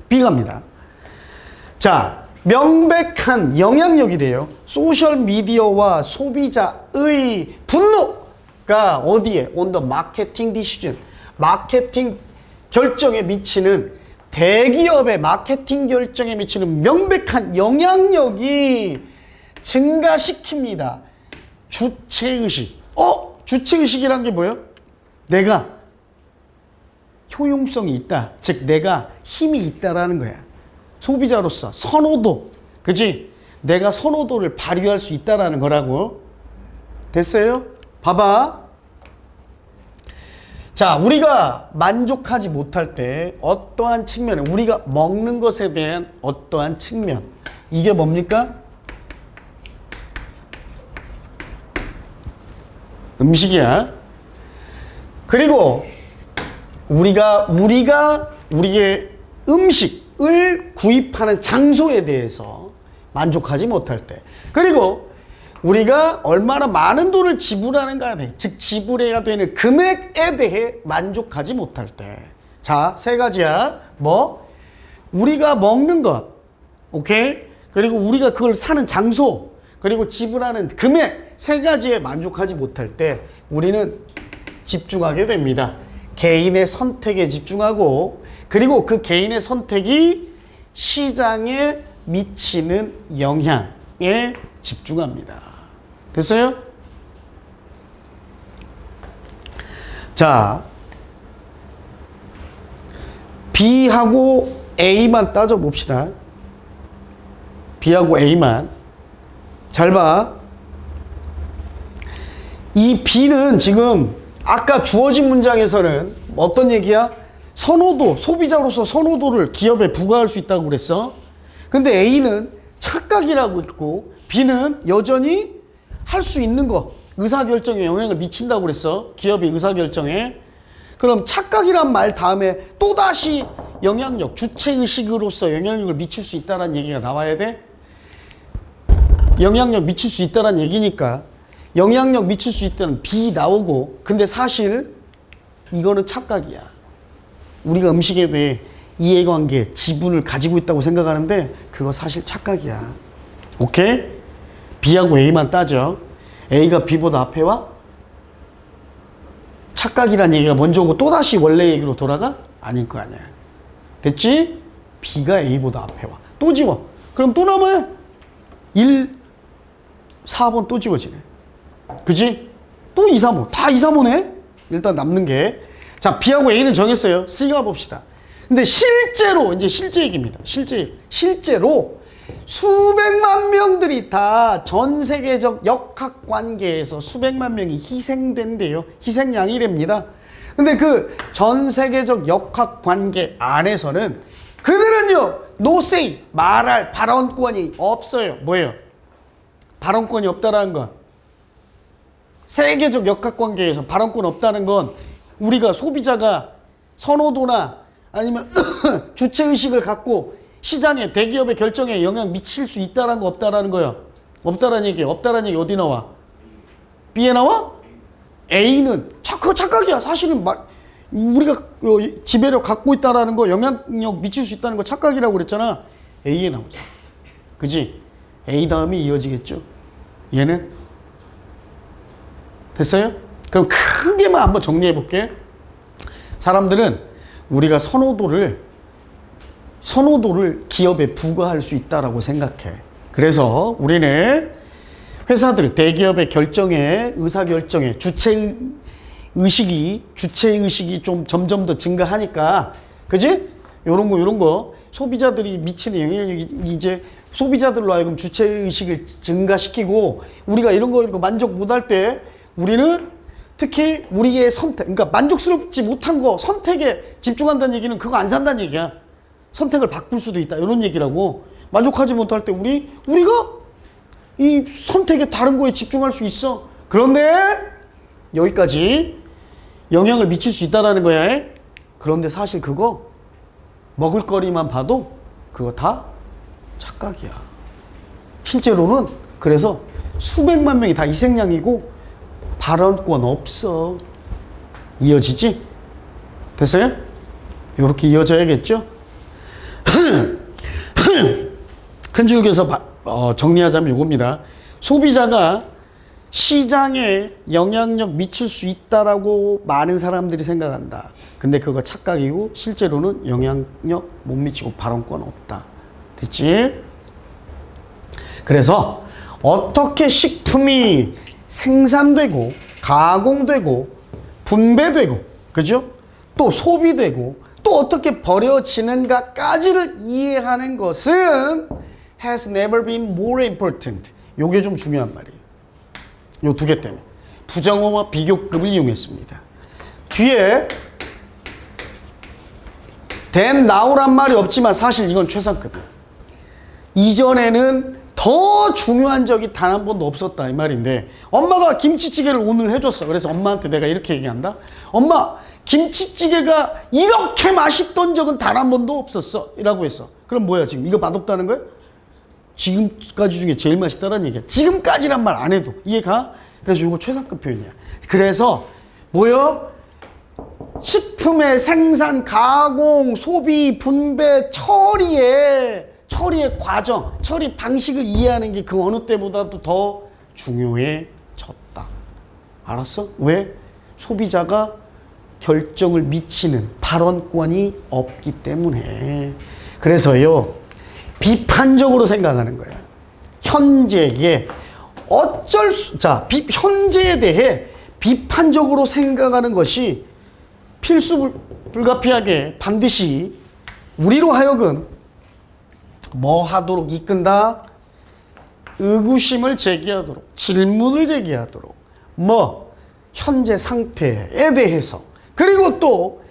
B 갑니다. 자, 명백한 영향력이래요. 소셜미디어와 소비자의 분노가 어디에? On the marketing decision. 마케팅 결정에 미치는, 대기업의 마케팅 결정에 미치는 명백한 영향력이 증가시킵니다. 주체의식. 주체의식이란 게 뭐예요? 내가 효용성이 있다. 즉 내가 힘이 있다라는 거야. 소비자로서 선호도. 그치? 내가 선호도를 발휘할 수 있다라는 거라고. 됐어요? 봐봐. 자, 우리가 만족하지 못할 때 어떠한 측면에, 우리가 먹는 것에 대한 어떠한 측면, 이게 뭡니까? 음식이야. 그리고 우리가 우리의 음식을 구입하는 장소에 대해서 만족하지 못할 때, 그리고 우리가 얼마나 많은 돈을 지불하는가에 대해, 즉 지불해야 되는 금액에 대해 만족하지 못할 때. 자, 세 가지야. 뭐? 우리가 먹는 것, 오케이? 그리고 우리가 그걸 사는 장소, 그리고 지불하는 금액, 세 가지에 만족하지 못할 때 우리는 집중하게 됩니다. 개인의 선택에 집중하고, 그리고 그 개인의 선택이 시장에 미치는 영향에 집중합니다. 됐어요? 자, B하고 A만 따져봅시다. B하고 A만. 잘 봐. 이 B는 지금 아까 주어진 문장에서는 어떤 얘기야? 선호도, 소비자로서 선호도를 기업에 부과할 수 있다고 그랬어. 근데 A는 착각이라고 있고 B는 여전히 할 수 있는 거, 의사결정에 영향을 미친다고 그랬어. 기업의 의사결정에. 그럼 착각이란 말 다음에 또다시 영향력, 주체의식으로서 영향력을 미칠 수 있다는 얘기가 나와야 돼. 영향력 미칠 수 있다는 얘기니까 영향력 미칠 수 있다는 B 나오고, 근데 사실 이거는 착각이야. 우리가 음식에 대해 이해관계, 지분을 가지고 있다고 생각하는데 그거 사실 착각이야. 오케이? B하고 A만 따져. A가 B보다 앞에 와? 착각이란 얘기가 먼저 오고 또다시 원래 얘기로 돌아가? 아닐 거 아니야. 됐지? B가 A보다 앞에 와. 또 지워. 그럼 또 남아요. 1, 4번 또 지워지네. 그치? 또 2, 3, 5. 다 2, 3, 5네? 일단 남는 게. 자, B하고 A는 정했어요. C가 봅시다. 근데 실제로, 이제 실제 얘기입니다. 실제로 수백만 명들이 다 전 세계적 역학 관계에서 수백만 명이 희생된대요. 희생양이랍니다. 근데 그 전 세계적 역학 관계 안에서는 그들은요, no say, 말할 발언권이 없어요. 뭐예요? 발언권이 없다라는 건, 세계적 역학 관계에서 발언권 없다는 건 우리가 소비자가 선호도나 아니면 주체의식을 갖고 시장에 대기업의 결정에 영향 미칠 수 있다라는 거 없다라는 거야. 없다라는 얘기. 없다라는 얘기 어디 나와? B에 나와? A는 그거 착각이야. 사실은 우리가 지배력 갖고 있다라는 거, 영향력 미칠 수 있다는 거 착각이라고 그랬잖아. A에 나오자. 그지? A 다음에 이어지겠죠. 얘는 됐어요? 그럼 크게만 한번 정리해 볼게. 사람들은 우리가 선호도를 기업에 부과할 수 있다라고 생각해. 그래서 우리는 회사들, 대기업의 결정에, 의사결정에 주체의식이 좀 점점 더 증가하니까, 그지? 요런 거 소비자들이 미치는 영향력이 이제 소비자들로 하여금 주체의식을 증가시키고, 우리가 이런 거 만족 못할 때 우리는 특히 우리의 선택, 그러니까 만족스럽지 못한 거 선택에 집중한다는 얘기는 그거 안 산다는 얘기야. 선택을 바꿀 수도 있다, 이런 얘기라고. 만족하지 못할 때 우리가 이 선택에 다른 거에 집중할 수 있어. 그런데 여기까지 영향을 미칠 수 있다는 거야. 그런데 사실 그거 먹을거리만 봐도 그거 다 착각이야. 실제로는 그래서 수백만 명이 다 희생양이고 발언권 없어. 이어지지? 됐어요? 이렇게 이어져야겠죠? 큰 줄기에서 정리하자면 이겁니다. 소비자가 시장에 영향력 미칠 수 있다라고 많은 사람들이 생각한다. 근데 그거 착각이고 실제로는 영향력 못 미치고 발언권 없다. 됐지? 그래서 어떻게 식품이 생산되고 가공되고 분배되고, 그죠? 또 소비되고 또 어떻게 버려지는가까지를 이해하는 것은 has never been more important. 요게 좀 중요한 말이에요. 요 두 개 때문에 부정어와 비교급을 이용했습니다. 뒤에 then now란 말이 없지만 사실 이건 최상급이에요. 이전에는 더 중요한 적이 단 한 번도 없었다, 이 말인데, 엄마가 김치찌개를 오늘 해줬어. 그래서 엄마한테 내가 이렇게 얘기한다. 엄마, 김치찌개가 이렇게 맛있던 적은 단 한 번도 없었어 라고 했어. 그럼 뭐야, 지금 이거 맛없다는 거야? 지금까지 중에 제일 맛있다는 얘기야. 지금까지란 말 안 해도 이해가? 그래서 이거 최상급 표현이야. 그래서 뭐요? 식품의 생산, 가공, 소비, 분배, 처리의 과정, 처리 방식을 이해하는 게 그 어느 때보다도 더 중요해졌다. 알았어? 왜? 소비자가 결정을 미치는 발언권이 없기 때문에. 그래서요, 비판적으로 생각하는 거야. 현재에 현재에 대해 비판적으로 생각하는 것이 필수 불가피하게 반드시 우리로 하여금 뭐 하도록 이끈다? 의구심을 제기하도록, 질문을 제기하도록, 현재 상태에 대해서, 그리고 또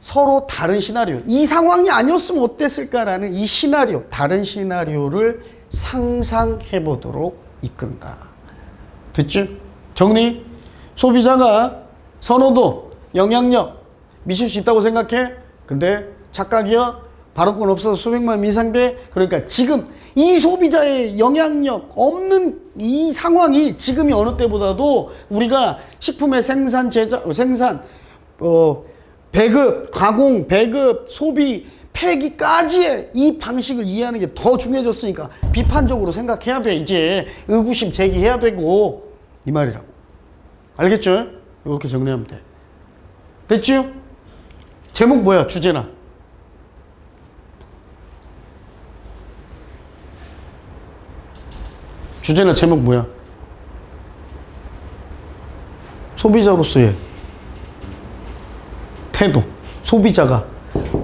서로 다른 시나리오, 이 상황이 아니었으면 어땠을까라는 이 시나리오, 다른 시나리오를 상상해 보도록 이끈다. 됐지? 정리. 소비자가 선호도, 영향력 미칠 수 있다고 생각해? 근데 착각이야? 발언권 없어서 수백만 미상돼? 그러니까 지금 이 소비자의 영향력 없는 이 상황이 지금이 어느 때보다도 우리가 식품의 생산, 배급, 가공, 배급, 소비, 폐기까지의 이 방식을 이해하는 게 더 중요해졌으니까 비판적으로 생각해야 돼. 이제 의구심 제기해야 되고 이 말이라고. 알겠죠? 이렇게 정리하면 돼. 됐죠? 제목 뭐야? 주제나. 주제나 제목 뭐야? 소비자로서의 태도. 소비자가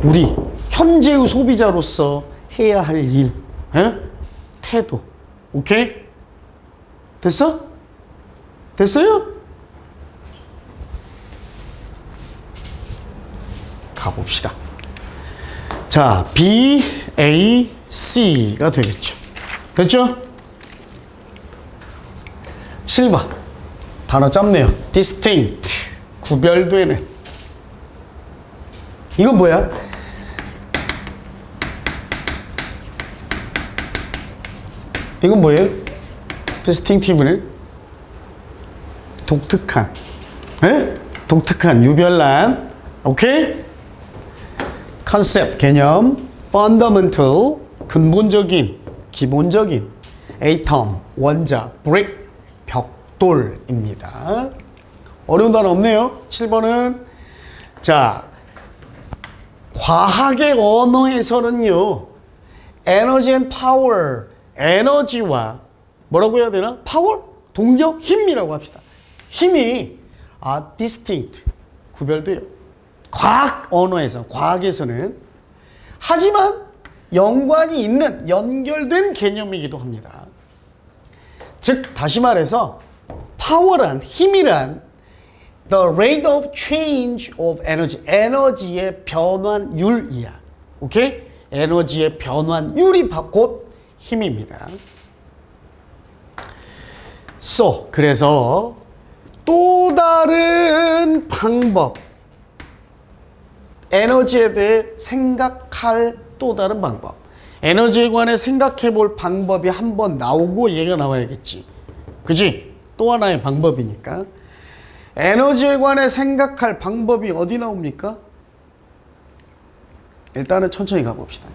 우리 현재의 소비자로서 해야 할 일. 에? 태도. 오케이? 됐어? 됐어요? 가봅시다. 자, B, A, C가 되겠죠. 됐죠? 7번. 단어 짧네요. distinct. 구별되는. 이건 뭐야? 이건 뭐예요? distinctive는 독특한. 에? 독특한, 유별난. 오케이? 컨셉, 개념. fundamental, 근본적인, 기본적인. atom, 원자. brick, 벽돌입니다. 어려운 단어 없네요. 7번은 자, 과학의 언어에서는요, 에너지 앤 파워, 에너지와 뭐라고 해야 되나? 파워? 동력? 힘이라고 합시다. 힘이 distinct, 구별돼요. 과학 언어에서, 과학에서는. 하지만 연관이 있는, 연결된 개념이기도 합니다. 즉 다시 말해서 파워란, 힘이란 the rate of change of energy, 에너지의 변환율이야. 오케이? 에너지의 변환율이 곧 힘입니다. So, 그래서 또 다른 방법, 에너지에 대해 생각할 또 다른 방법, 에너지에 관해 생각해 볼 방법이 한번 나오고 얘가 나와야겠지. 그지? 또 하나의 방법이니까. 에너지에 관해 생각할 방법이 어디 나옵니까? 일단은 천천히 가봅시다.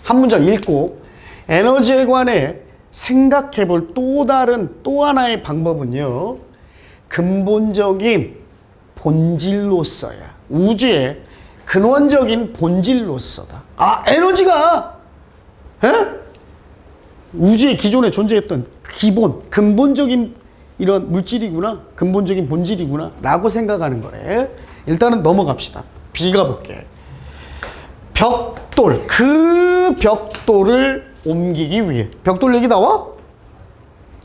한 문장 읽고 에너지에 관해 생각해 볼 또 다른, 또 하나의 방법은요, 근본적인 본질로서야. 우주의 근원적인 본질로서다. 아, 에너지가 우주의 기존에 존재했던 기본, 근본적인 이런 물질이구나, 근본적인 본질이구나 라고 생각하는 거래. 일단은 넘어갑시다. B 가볼게. 벽돌, 그 벽돌을 옮기기 위해. 벽돌 얘기 나와?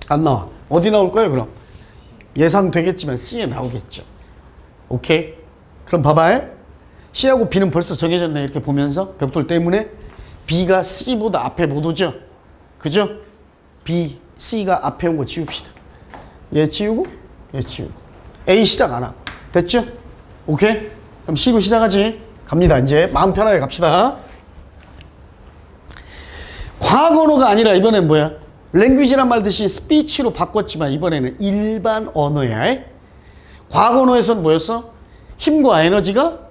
안 나와. 어디 나올 거예요 그럼? 예상되겠지만 C에 나오겠죠. 오케이? 그럼 봐봐. C하고 B는 벌써 정해졌네. 이렇게 보면서 벽돌 때문에 B가 C보다 앞에 못 오죠? 그죠? B, C가 앞에 온 거 지웁시다. 얘 지우고 얘 지우고 A 시작 안 하고. 됐죠? 오케이? 그럼 C로 시작하지. 갑니다. 이제 마음 편하게 갑시다. 과학 언어가 아니라 이번엔 뭐야? 랭귀지란 말 대신 스피치로 바꿨지만 이번에는 일반 언어야. 과학 언어에서는 뭐였어? 힘과 에너지가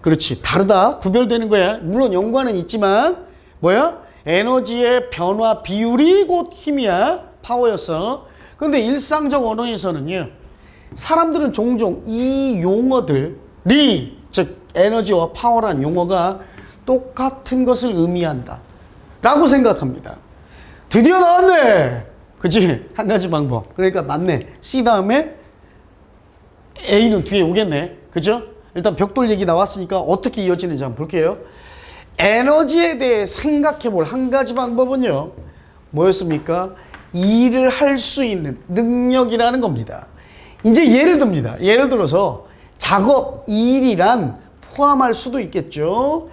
그렇지 다르다, 구별되는 거야. 물론 연관은 있지만 뭐야? 에너지의 변화 비율이 곧 힘이야, 파워였어. 근데 일상적 언어에서는요, 사람들은 종종 이 용어들이, 즉 에너지와 파워란 용어가 똑같은 것을 의미한다 라고 생각합니다. 드디어 나왔네. 그치? 한 가지 방법. 그러니까 맞네. C 다음에 A는 뒤에 오겠네. 그죠? 일단 벽돌 얘기 나왔으니까 어떻게 이어지는지 한번 볼게요. 에너지에 대해 생각해 볼 한 가지 방법은요, 뭐였습니까? 일을 할 수 있는 능력이라는 겁니다. 이제 예를 듭니다. 예를 들어서 작업, 일이란 포함할 수도 있겠죠.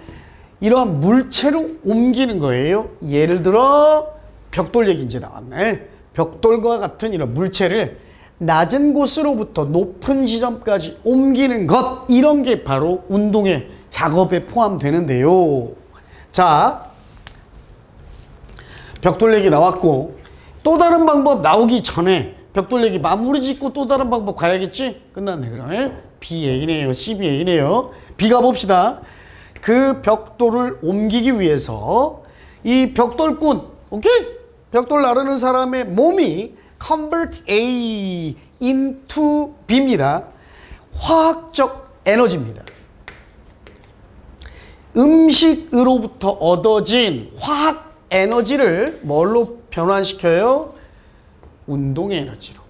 이러한 물체를 옮기는 거예요. 예를 들어 벽돌 얘기 이제 나왔네. 벽돌과 같은 이런 물체를 낮은 곳으로부터 높은 지점까지 옮기는 것, 이런 게 바로 운동의 작업에 포함되는데요. 자, 벽돌 얘기 나왔고, 또 다른 방법 나오기 전에 벽돌 얘기 마무리 짓고 또 다른 방법 가야겠지? 끝났네. 그러면 BA네요. CBA네요. B 가봅시다. 그 벽돌을 옮기기 위해서 이 벽돌꾼, 오케이? 벽돌 나르는 사람의 몸이 convert A into B입니다. 화학적 에너지입니다. 음식으로부터 얻어진 화학 에너지를 뭘로 변환시켜요? 운동 에너지로.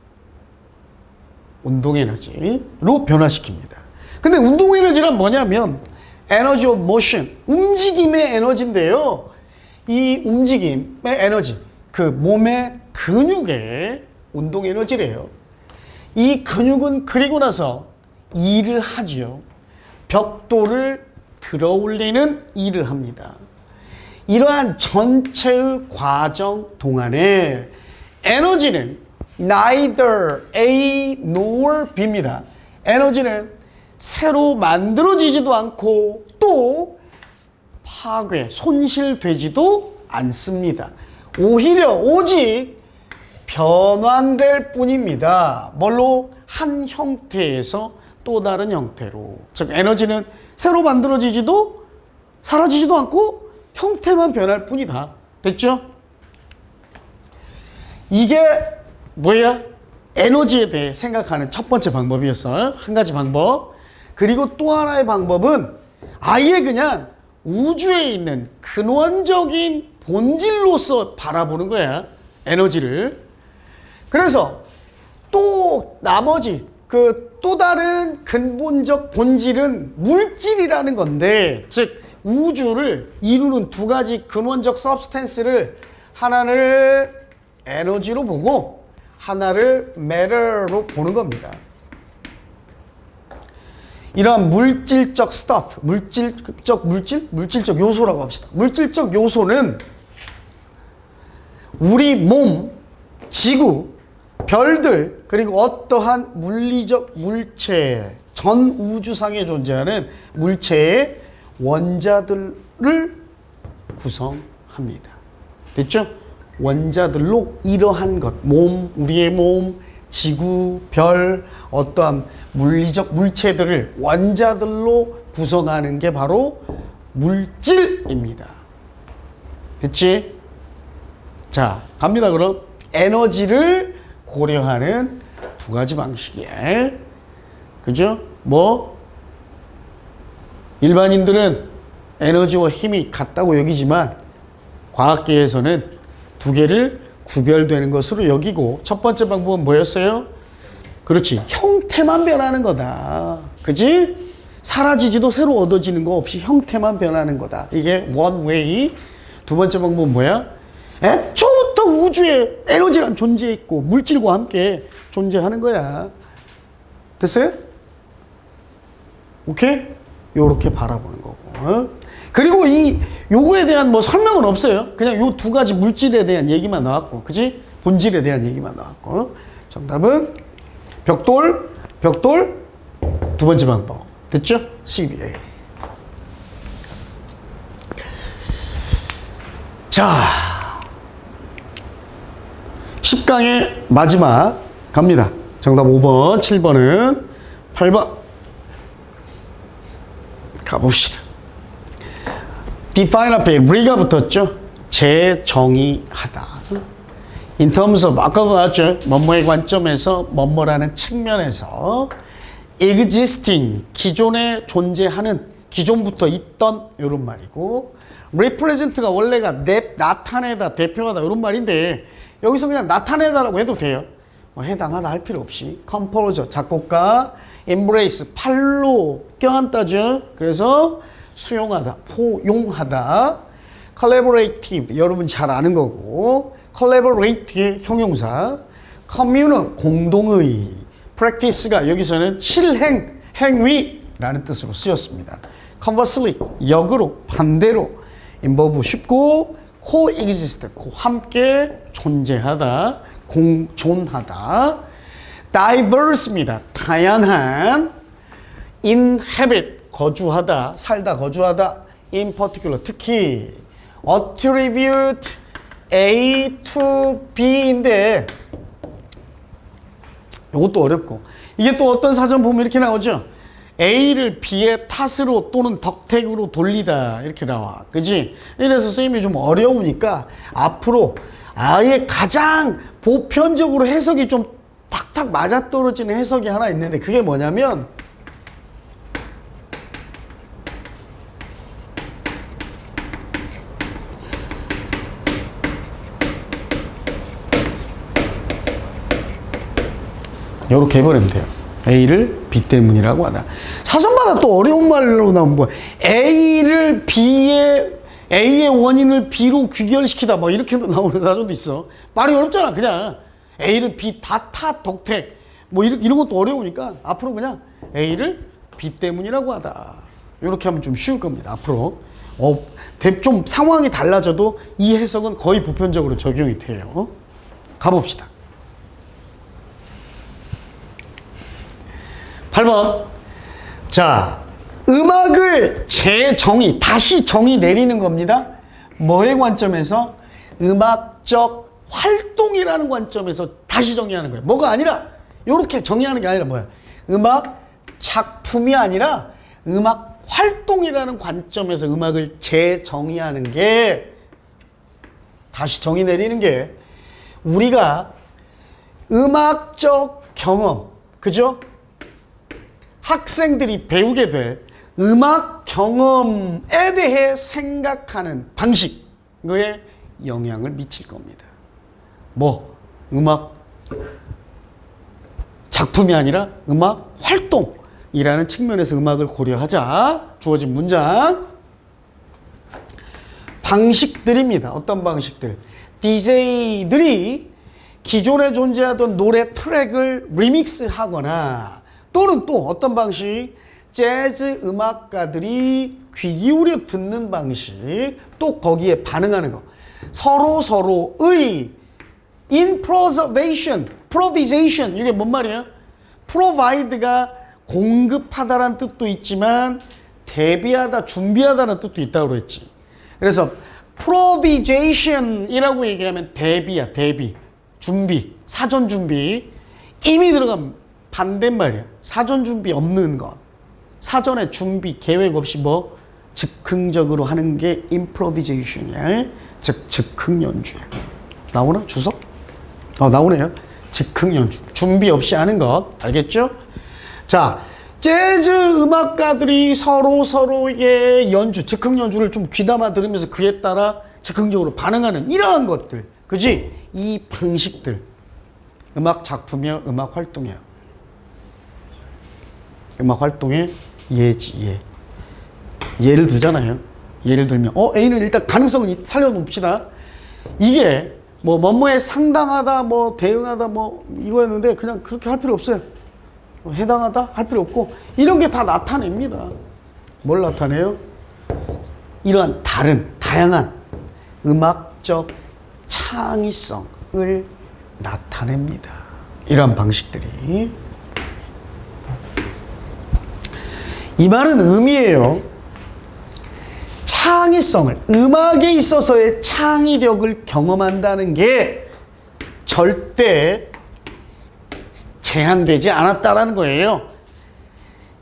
운동 에너지로 변화시킵니다. 근데 운동 에너지란 뭐냐면 에너지 오브 모션, 움직임의 에너지인데요. 이 움직임의 에너지, 그 몸의 근육의 운동 에너지래요. 이 근육은 그리고 나서 일을 하지요. 벽돌을 들어 올리는 일을 합니다. 이러한 전체의 과정 동안에 에너지는 neither A nor B입니다. 에너지는 새로 만들어지지도 않고 또 파괴, 손실되지도 않습니다. 오히려 오직 변환될 뿐입니다. 뭘로? 한 형태에서 또 다른 형태로. 즉 에너지는 새로 만들어지지도 사라지지도 않고 형태만 변할 뿐이다. 됐죠? 이게 뭐야? 에너지에 대해 생각하는 첫 번째 방법이었어. 한 가지 방법. 그리고 또 하나의 방법은 아예 그냥 우주에 있는 근원적인 본질로서 바라보는 거야. 에너지를. 그래서 또 나머지 그 또 다른 근본적 본질은 물질이라는 건데, 즉 우주를 이루는 두 가지 근원적 서브스텐스를 하나를 에너지로 보고 하나를 matter로 보는 겁니다. 이러한 물질적 stuff, 물질적 요소라고 합시다. 물질적 요소는 우리 몸, 지구, 별들, 그리고 어떠한 물리적 물체, 전 우주상에 존재하는 물체의 원자들을 구성합니다. 됐죠? 원자들로 이러한 것, 몸, 우리의 몸, 지구, 별, 어떠한 물리적 물체들을 원자들로 구성하는 게 바로 물질입니다. 됐지? 자, 갑니다. 그럼 에너지를 고려하는 두 가지 방식이야. 그죠? 뭐 일반인들은 에너지와 힘이 같다고 여기지만 과학계에서는 두 개를 구별되는 것으로 여기고, 첫 번째 방법은 뭐였어요? 그렇지, 형태만 변하는 거다. 그지? 사라지지도 새로 얻어지는 거 없이 형태만 변하는 거다. 이게 one way. 두 번째 방법은 뭐야? 애초부터 우주에 에너지란 존재했고 물질과 함께 존재하는 거야. 됐어요? 오케이? 요렇게 바라보는 거고. 어? 그리고 요거에 대한 뭐 설명은 없어요. 그냥 요 두 가지 물질에 대한 얘기만 나왔고, 그지? 본질에 대한 얘기만 나왔고. 정답은 벽돌, 두 번째 방법. 됐죠? CBA. 자, 10강의 마지막 갑니다. 정답 5번, 7번은 8번 가봅시다. define 앞에 re가 붙었죠. 재정의하다. in terms of, 아까도 나왔죠. 뭐뭐의 관점에서, 뭐뭐라는 측면에서 existing, 기존에 존재하는, 기존부터 있던, 이런 말이고, represent가 원래가 나타내다, 대표하다, 이런 말인데 여기서 그냥 나타내다라고 해도 돼요. 뭐 해당하다 할 필요 없이. 컴포저, 작곡가, embrace, 팔로 껴안다죠. 그래서 수용하다, 포용하다. collaborative, 여러분 잘 아는 거고, collaborate의 형용사. communal, 공동의. practice가 여기서는 실행, 행위. 라는 뜻으로 쓰였습니다. conversely, 역으로, 반대로. involve 쉽고, coexist, 함께 존재하다, 공존하다. diverse입니다. 다양한. inhabit, 거주하다, 살다, 거주하다. in particular, 특히. attribute A to B인데 이것도 어렵고, 이게 또 어떤 사전 보면 이렇게 나오죠. A를 B의 탓으로 또는 덕택으로 돌리다 이렇게 나와. 그지? 이래서 선생님이 좀 어려우니까 앞으로 아예 가장 보편적으로 해석이 좀 탁탁 맞아떨어지는 해석이 하나 있는데, 그게 뭐냐면 이렇게 해버리면 돼요. A를 B 때문이라고 하다. 사전마다 또 어려운 말로 나오면 뭐 A를 A의 원인을 B로 귀결시키다 뭐 이렇게도 나오는 사전도 있어. 말이 어렵잖아. 그냥 A를 B 다 덕택 뭐 이런 것도 어려우니까 앞으로 그냥 A를 B 때문이라고 하다. 이렇게 하면 좀 쉬울 겁니다. 앞으로 좀 상황이 달라져도 이 해석은 거의 보편적으로 적용이 돼요. 가봅시다. 8번. 자, 음악을 다시 정의 내리는 겁니다. 뭐의 관점에서? 음악적 활동이라는 관점에서 다시 정의하는 거예요. 뭐가 아니라, 이렇게 정의하는 게 아니라 뭐야? 음악 작품이 아니라 음악 활동이라는 관점에서 음악을 재정의하는 게, 다시 정의 내리는 게, 우리가 음악적 경험, 그죠? 학생들이 배우게 될 음악 경험에 대해 생각하는 방식에 영향을 미칠 겁니다. 음악 작품이 아니라 음악 활동이라는 측면에서 음악을 고려하자. 주어진 문장. 방식들입니다. 어떤 방식들? DJ들이 기존에 존재하던 노래 트랙을 리믹스하거나, 또는 또 어떤 방식? 재즈 음악가들이 귀 기울여 듣는 방식, 또 거기에 반응하는 거. 서로의 improvisation, 이게 뭔 말이야? provide가 공급하다라는 뜻도 있지만 대비하다, 준비하다는 뜻도 있다고 그랬지. 그래서 improvisation이라고 얘기하면 대비야, 대비, 준비, 사전 준비. 이미 들어가면 반대말이야. 사전 준비 없는 것. 사전에 준비, 계획 없이 즉흥적으로 하는 게 improvisation이야. 즉흥 연주야. 나오나? 주석? 나오네요. 즉흥 연주. 준비 없이 하는 것. 알겠죠? 자, 재즈 음악가들이 서로의 연주, 즉흥 연주를 좀 귀담아 들으면서 그에 따라 즉흥적으로 반응하는 이러한 것들. 그지? 이 방식들. 음악 작품이야, 음악 활동이야. 음악 활동의 예지, 예를 들잖아요. 예를 들면, A는 일단 가능성은 살려놓읍시다. 이게, 뭐뭐에 상당하다, 대응하다, 이거였는데, 그냥 그렇게 할 필요 없어요. 해당하다? 할 필요 없고, 이런 게 다 나타냅니다. 뭘 나타내요? 이러한 다양한 음악적 창의성을 나타냅니다. 이러한 방식들이. 이 말은 의미예요. 창의성을, 음악에 있어서의 창의력을 경험한다는 게 절대 제한되지 않았다라는 거예요.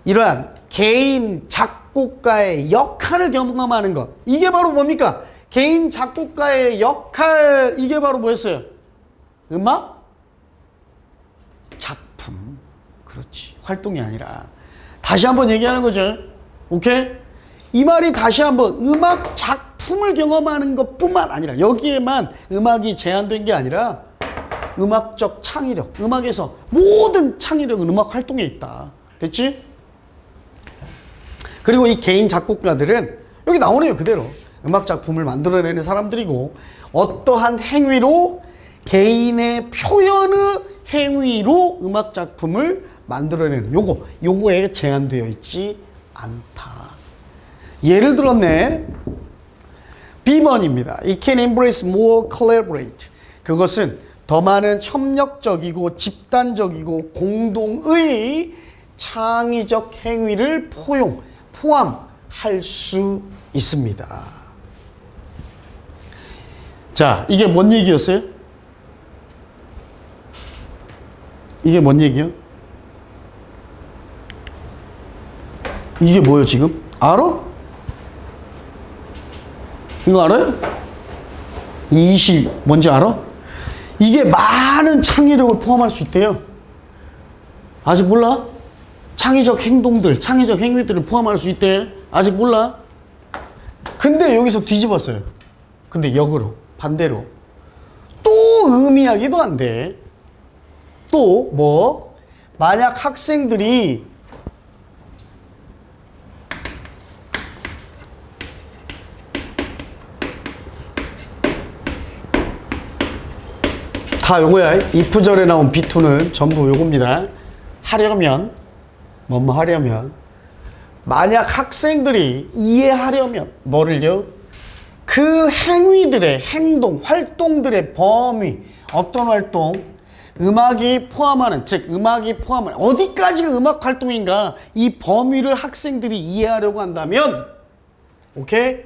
이러한 개인 작곡가의 역할을 경험하는 것. 이게 바로 뭡니까? 개인 작곡가의 역할, 이게 바로 뭐였어요? 음악? 작품. 그렇지. 활동이 아니라. 다시 한번 얘기하는 거죠. 오케이? 이 말이 다시 한번 음악 작품을 경험하는 것뿐만 아니라, 여기에만 음악이 제한된 게 아니라 음악적 창의력, 음악에서 모든 창의력은 음악 활동에 있다. 됐지? 그리고 이 개인 작곡가들은 여기 나오네요. 그대로 음악 작품을 만들어내는 사람들이고, 어떠한 행위로, 개인의 표현의 행위로 음악 작품을 만들어내는, 요거에 제한되어 있지 않다. 예를 들었네. B번입니다. It can embrace more collaborate. 그것은 더 많은 협력적이고 집단적이고 공동의 창의적 행위를 포함할 수 있습니다. 자, 이게 뭔 얘기였어요? 이게 뭔 얘기요? 이게 뭐예요, 지금? 알아? 이거 알아요? 20 뭔지 알아? 이게 많은 창의력을 포함할 수 있대요. 아직 몰라? 창의적 행동들, 창의적 행위들을 포함할 수 있대. 아직 몰라? 근데 여기서 뒤집었어요. 근데 역으로, 반대로. 또 의미하기도 한데, 또 뭐? 만약 학생들이 다 요거야. if절에 나온 B2는 전부 요겁니다. 하려면, 뭐뭐 하려면. 만약 학생들이 이해하려면, 뭐를요? 그 행위들의 행동, 활동들의 범위, 어떤 활동? 음악이 포함하는, 즉, 음악이 포함하는, 어디까지가 음악 활동인가? 이 범위를 학생들이 이해하려고 한다면, 오케이?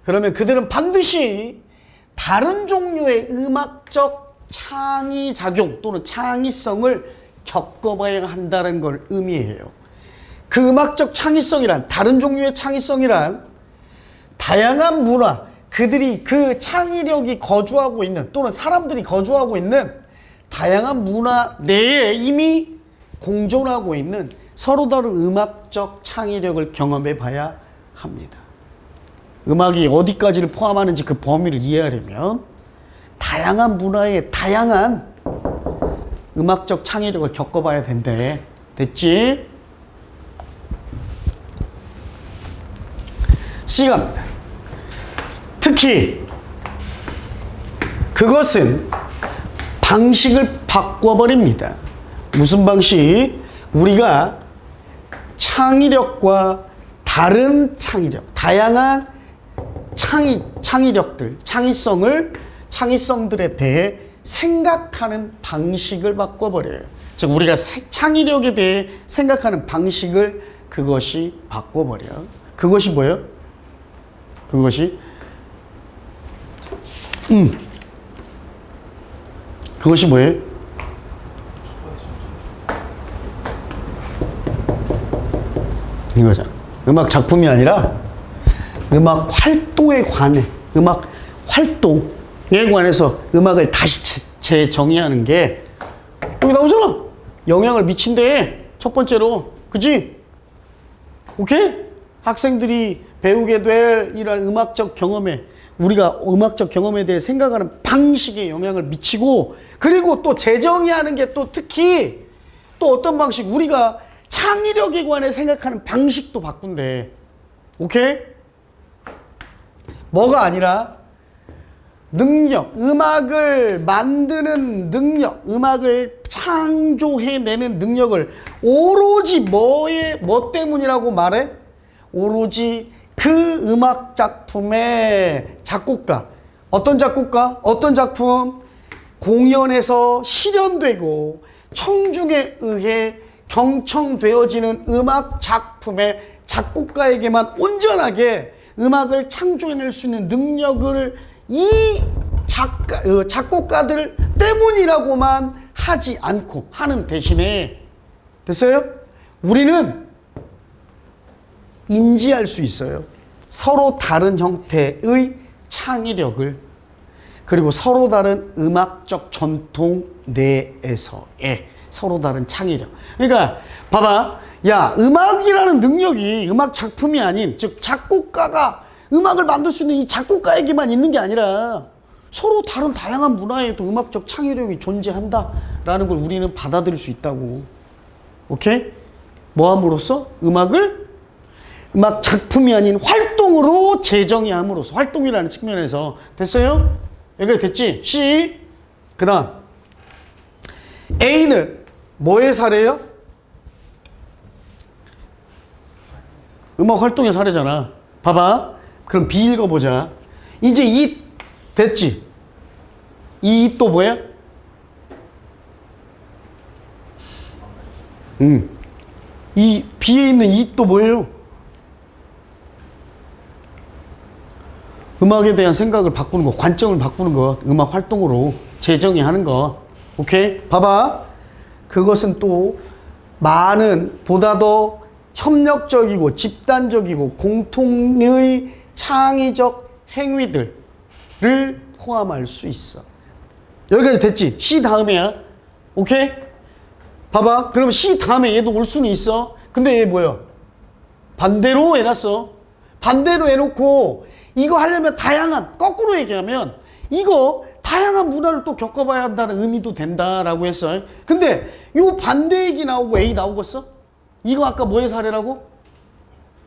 그러면 그들은 반드시 다른 종류의 음악적 창의작용 또는 창의성을 겪어봐야 한다는 걸 의미해요. 그 음악적 창의성이란, 다른 종류의 창의성이란 다양한 문화, 그들이 그 창의력이 거주하고 있는 또는 사람들이 거주하고 있는 다양한 문화 내에 이미 공존하고 있는 서로 다른 음악적 창의력을 경험해 봐야 합니다. 음악이 어디까지를 포함하는지 그 범위를 이해하려면 다양한 문화의 다양한 음악적 창의력을 겪어봐야 된대. 됐지? C갑니다. 특히 그것은 방식을 바꿔버립니다. 무슨 방식? 우리가 창의력과 다른 창의력, 다양한 창의력들, 창의성들에 대해 생각하는 방식을 바꿔버려요. 즉, 우리가 창의력에 대해 생각하는 방식을 그것이 바꿔버려. 그것이 뭐예요? 그것이 뭐예요? 이거잖아. 음악 작품이 아니라 음악 활동에 관해, 음악 활동에 관해서 음악을 다시 재정의하는 게 여기 나오잖아. 영향을 미친대. 첫 번째로. 그치? 오케이? 학생들이 배우게 될 이러한 음악적 경험에, 우리가 음악적 경험에 대해 생각하는 방식에 영향을 미치고, 그리고 또 재정의하는 게 또 특히 또 어떤 방식, 우리가 창의력에 관해 생각하는 방식도 바꾼대. 오케이? 뭐가 아니라 능력, 음악을 만드는 능력, 음악을 창조해내는 능력을 오로지 뭐 때문이라고 말해? 오로지 그 음악 작품의 작곡가, 어떤 작곡가, 어떤 작품, 공연에서 실현되고 청중에 의해 경청되어지는 음악 작품의 작곡가에게만 온전하게 음악을 창조해낼 수 있는 능력을 이 작곡가들 때문이라고만 하지 않고 하는 대신에, 됐어요? 우리는 인지할 수 있어요. 서로 다른 형태의 창의력을, 그리고 서로 다른 음악적 전통 내에서의 서로 다른 창의력. 그러니까 봐봐. 야, 음악이라는 능력이 음악 작품이 아닌, 즉 작곡가가 음악을 만들 수 있는 이 작곡가에게만 있는 게 아니라 서로 다른 다양한 문화에도 음악적 창의력이 존재한다라는 걸 우리는 받아들일 수 있다고. 오케이? 뭐 함으로써? 음악 작품이 아닌 활동으로 재정의함으로써, 활동이라는 측면에서. 됐어요? 여기가 됐지? C. 그 다음 A는 뭐의 사례예요? 음악 활동의 사례잖아. 봐봐. 그럼 B 읽어보자. 이제 이 됐지? 이 또 뭐야? 이 B에 있는 이 또 뭐예요? 음악에 대한 생각을 바꾸는 거, 관점을 바꾸는 거, 음악 활동으로 재정의하는 거. 오케이? 봐봐. 그것은 또 많은 보다 더 협력적이고 집단적이고 공통의 창의적 행위들을 포함할 수 있어. 여기까지 됐지? C 다음에야. 오케이? 봐봐. 그럼 C 다음에 얘도 올 수는 있어. 근데 얘 뭐야? 반대로 해놨어. 반대로 해놓고 이거 하려면 다양한, 거꾸로 얘기하면 이거 다양한 문화를 또 겪어봐야 한다는 의미도 된다라고 했어. 근데 요 반대 얘기 나오고 A 나오겠어? 이거 아까 뭐의 사례라고?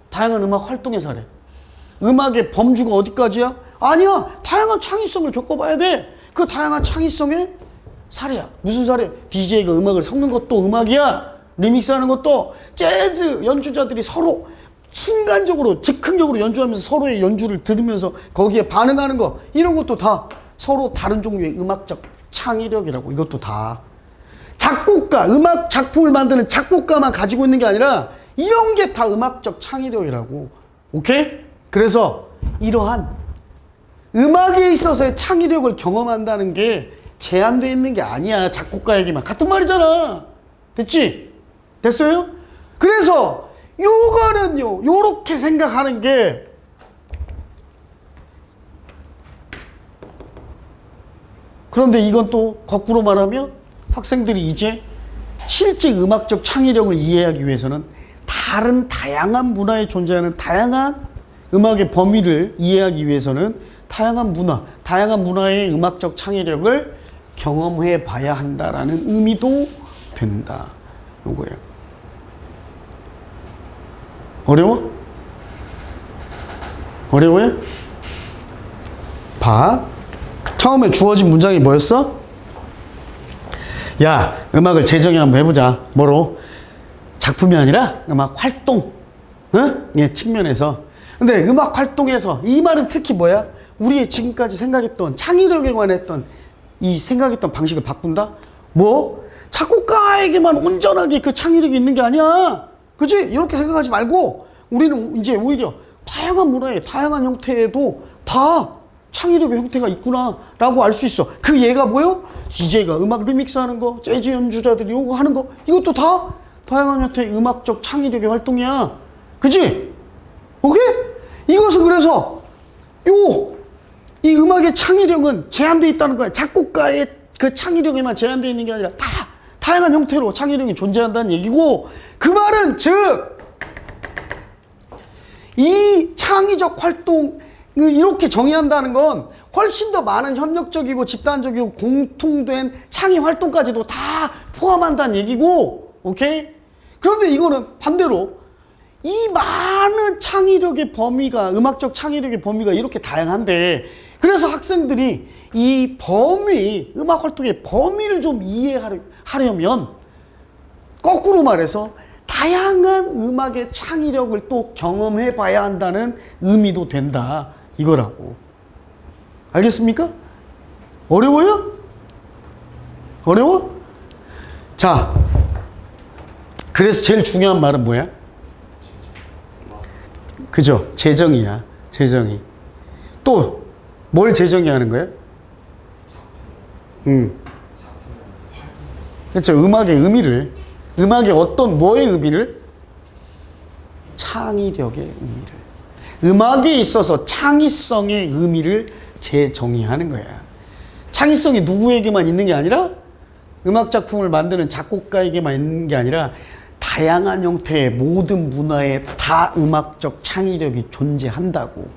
다양한 음악 활동의 사례. 음악의 범주가 어디까지야? 아니야. 다양한 창의성을 겪어봐야 돼. 그 다양한 창의성의 사례야. 무슨 사례? DJ가 음악을 섞는 것도 음악이야. 리믹스하는 것도 재즈 연주자들이 서로 순간적으로 즉흥적으로 연주하면서 서로의 연주를 들으면서 거기에 반응하는 거, 이런 것도 다 서로 다른 종류의 음악적 창의력이라고. 이것도 다 작곡가, 음악 작품을 만드는 작곡가만 가지고 있는 게 아니라 이런 게 다 음악적 창의력이라고. 오케이? 그래서 이러한 음악에 있어서의 창의력을 경험한다는 게 제한되어 있는 게 아니야. 작곡가에게만. 같은 말이잖아. 됐지? 됐어요? 그래서 요거는요, 요렇게 생각하는 게 그런데 이건 또 거꾸로 말하면 학생들이 이제 실제 음악적 창의력을 이해하기 위해서는 다른 다양한 문화에 존재하는 다양한 음악의 범위를 이해하기 위해서는 다양한 문화의 음악적 창의력을 경험해 봐야 한다라는 의미도 된다. 요거예요. 어려워? 어려워요? 봐. 처음에 주어진 문장이 뭐였어? 야, 음악을 재정의 한번 해보자. 뭐로? 작품이 아니라 음악 활동. 예, 측면에서. 근데 음악 활동에서 이 말은 특히 뭐야? 우리의 지금까지 생각했던 창의력에 관했던 이 생각했던 방식을 바꾼다? 뭐? 작곡가에게만 온전하게 그 창의력이 있는 게 아니야. 그치? 이렇게 생각하지 말고 우리는 이제 오히려 다양한 문화에 다양한 형태에도 다 창의력의 형태가 있구나 라고 알 수 있어. 그 예가 뭐요? DJ가 음악 리믹스 하는 거, 재즈 연주자들이 요거 하는 거, 이것도 다 다양한 형태의 음악적 창의력의 활동이야. 그치? 오케이? 이것은 그래서 이 음악의 창의력은 제한되어 있다는 거야. 작곡가의 그 창의력에만 제한되어 있는 게 아니라 다 다양한 형태로 창의력이 존재한다는 얘기고, 그 말은 즉 이 창의적 활동 이렇게 정의한다는 건 훨씬 더 많은 협력적이고 집단적이고 공통된 창의 활동까지도 다 포함한다는 얘기고, 오케이? 그런데 이거는 반대로 이 많은 창의력의 범위가, 음악적 창의력의 범위가 이렇게 다양한데, 그래서 학생들이 이 범위, 음악 활동의 범위를 좀 이해하려면 거꾸로 말해서 다양한 음악의 창의력을 또 경험해 봐야 한다는 의미도 된다. 이거라고. 알겠습니까? 어려워요? 어려워? 자, 그래서 제일 중요한 말은 뭐야? 그죠? 재정의야. 재정의. 또 뭘 재정의하는 거야? 그렇죠. 음악의 의미를, 음악의 어떤 뭐의 의미를? 창의력의 의미를. 음악에 있어서 창의성의 의미를 재정의하는 거야. 창의성이 누구에게만 있는 게 아니라, 음악 작품을 만드는 작곡가에게만 있는 게 아니라 다양한 형태의 모든 문화에 다 음악적 창의력이 존재한다고.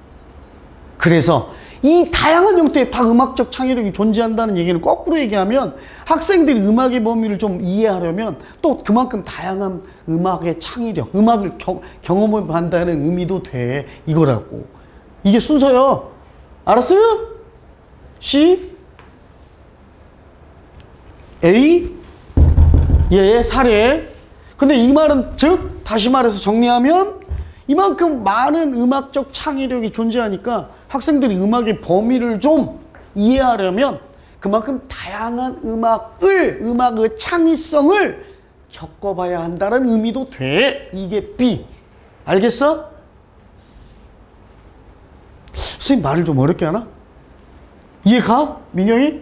그래서 이 다양한 형태의 다 음악적 창의력이 존재한다는 얘기는 거꾸로 얘기하면 학생들이 음악의 범위를 좀 이해하려면 또 그만큼 다양한 음악의 창의력, 음악을 경험해 본다는 의미도 돼. 이거라고. 이게 순서요. 알았어요? C, A, 얘의 사례. 근데 이 말은 즉 다시 말해서 정리하면 이만큼 많은 음악적 창의력이 존재하니까 학생들이 음악의 범위를 좀 이해하려면 그만큼 다양한 음악의 창의성을 겪어봐야 한다는 의미도 돼. 이게 B. 알겠어? 선생님 말을 좀 어렵게 하나? 이해가? 민경이?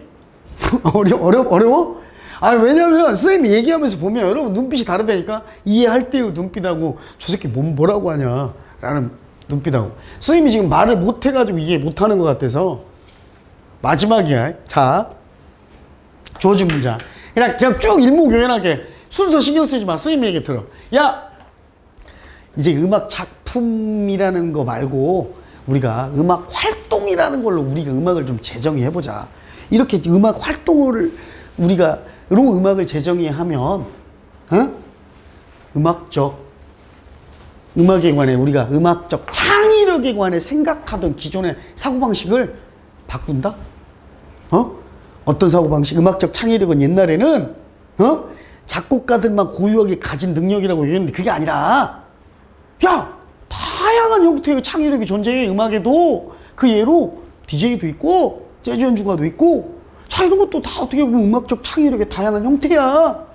어려워? 아, 왜냐면 선생님이 얘기하면서 보면 여러분 눈빛이 다르다니까. 이해할 때의 눈빛하고 저 새끼 뭐라고 하냐 라는 눈빛하고 선생님이 지금 말을 못해가지고 이해 못하는 것 같아서 마지막이야. 자, 주어진 문장 그냥 쭉 일목요연하게 순서 신경 쓰지 마. 선생님 얘기 들어. 야, 이제 음악 작품이라는 거 말고 우리가 음악 활동이라는 걸로 우리가 음악을 좀 재정의 해보자. 이렇게 음악 활동을 우리가 음악을 재정의 하면 음악에 관해 우리가 음악적 창의력에 관해 생각하던 기존의 사고방식을 바꾼다? 어떤 사고방식? 음악적 창의력은 옛날에는 작곡가들만 고유하게 가진 능력이라고 얘기했는데 그게 아니라 야! 다양한 형태의 창의력이 존재해. 음악에도 그 예로 DJ도 있고 재즈 연주가도 있고 자 이런 것도 다 어떻게 보면 음악적 창의력의 다양한 형태야.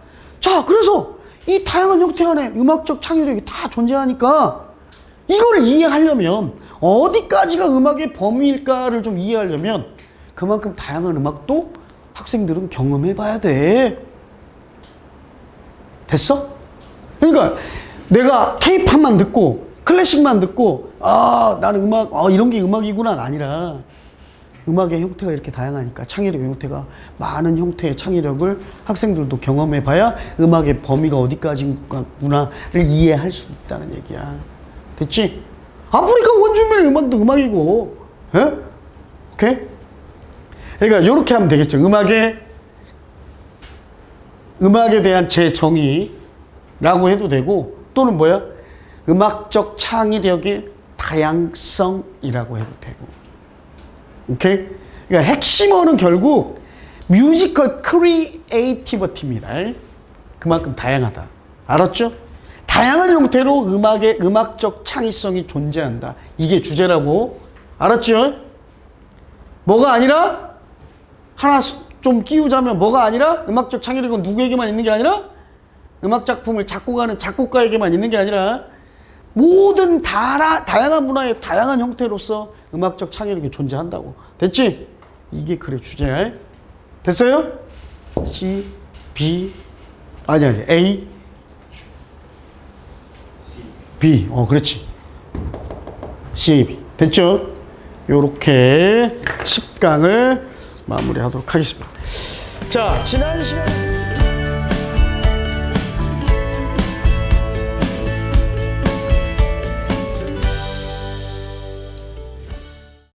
자 그래서 이 다양한 형태 안에 음악적 창의력이 다 존재하니까 이걸 이해하려면 어디까지가 음악의 범위일까를 좀 이해하려면 그만큼 다양한 음악도 학생들은 경험해 봐야 돼. 됐어? 그러니까 내가 케이팝만 듣고 클래식만 듣고 나는 음악 이런 게 음악이구나 아니라 음악의 형태가 이렇게 다양하니까 창의력의 형태가 많은 형태의 창의력을 학생들도 경험해 봐야 음악의 범위가 어디까지구나를 이해할 수 있다는 얘기야. 됐지? 아프리카 원주민의 음악도 음악이고 오케이? 그러니까 이렇게 하면 되겠죠. 음악에 대한 재정의라고 해도 되고 또는 뭐야? 음악적 창의력의 다양성이라고 해도 되고. 오케이? 그러니까 핵심어는 결국 뮤지컬 크리에이티비티입니다. 그만큼 다양하다. 알았죠? 다양한 형태로 음악적 창의성이 존재한다. 이게 주제라고. 알았죠? 뭐가 아니라 하나 좀 끼우자면 뭐가 아니라 음악적 창의력은 누구에게만 있는 게 아니라 음악 작품을 작곡하는 작곡가에게만 있는 게 아니라 모든 다양한 문화의 다양한 형태로서 음악적 창의력이 존재한다고. 됐지? 이게 그래 주제야. 됐어요? C, B, 아니 A, B. 그렇지. C, A, B. 됐죠? 요렇게 10강을 마무리하도록 하겠습니다. 자, 지난 시간에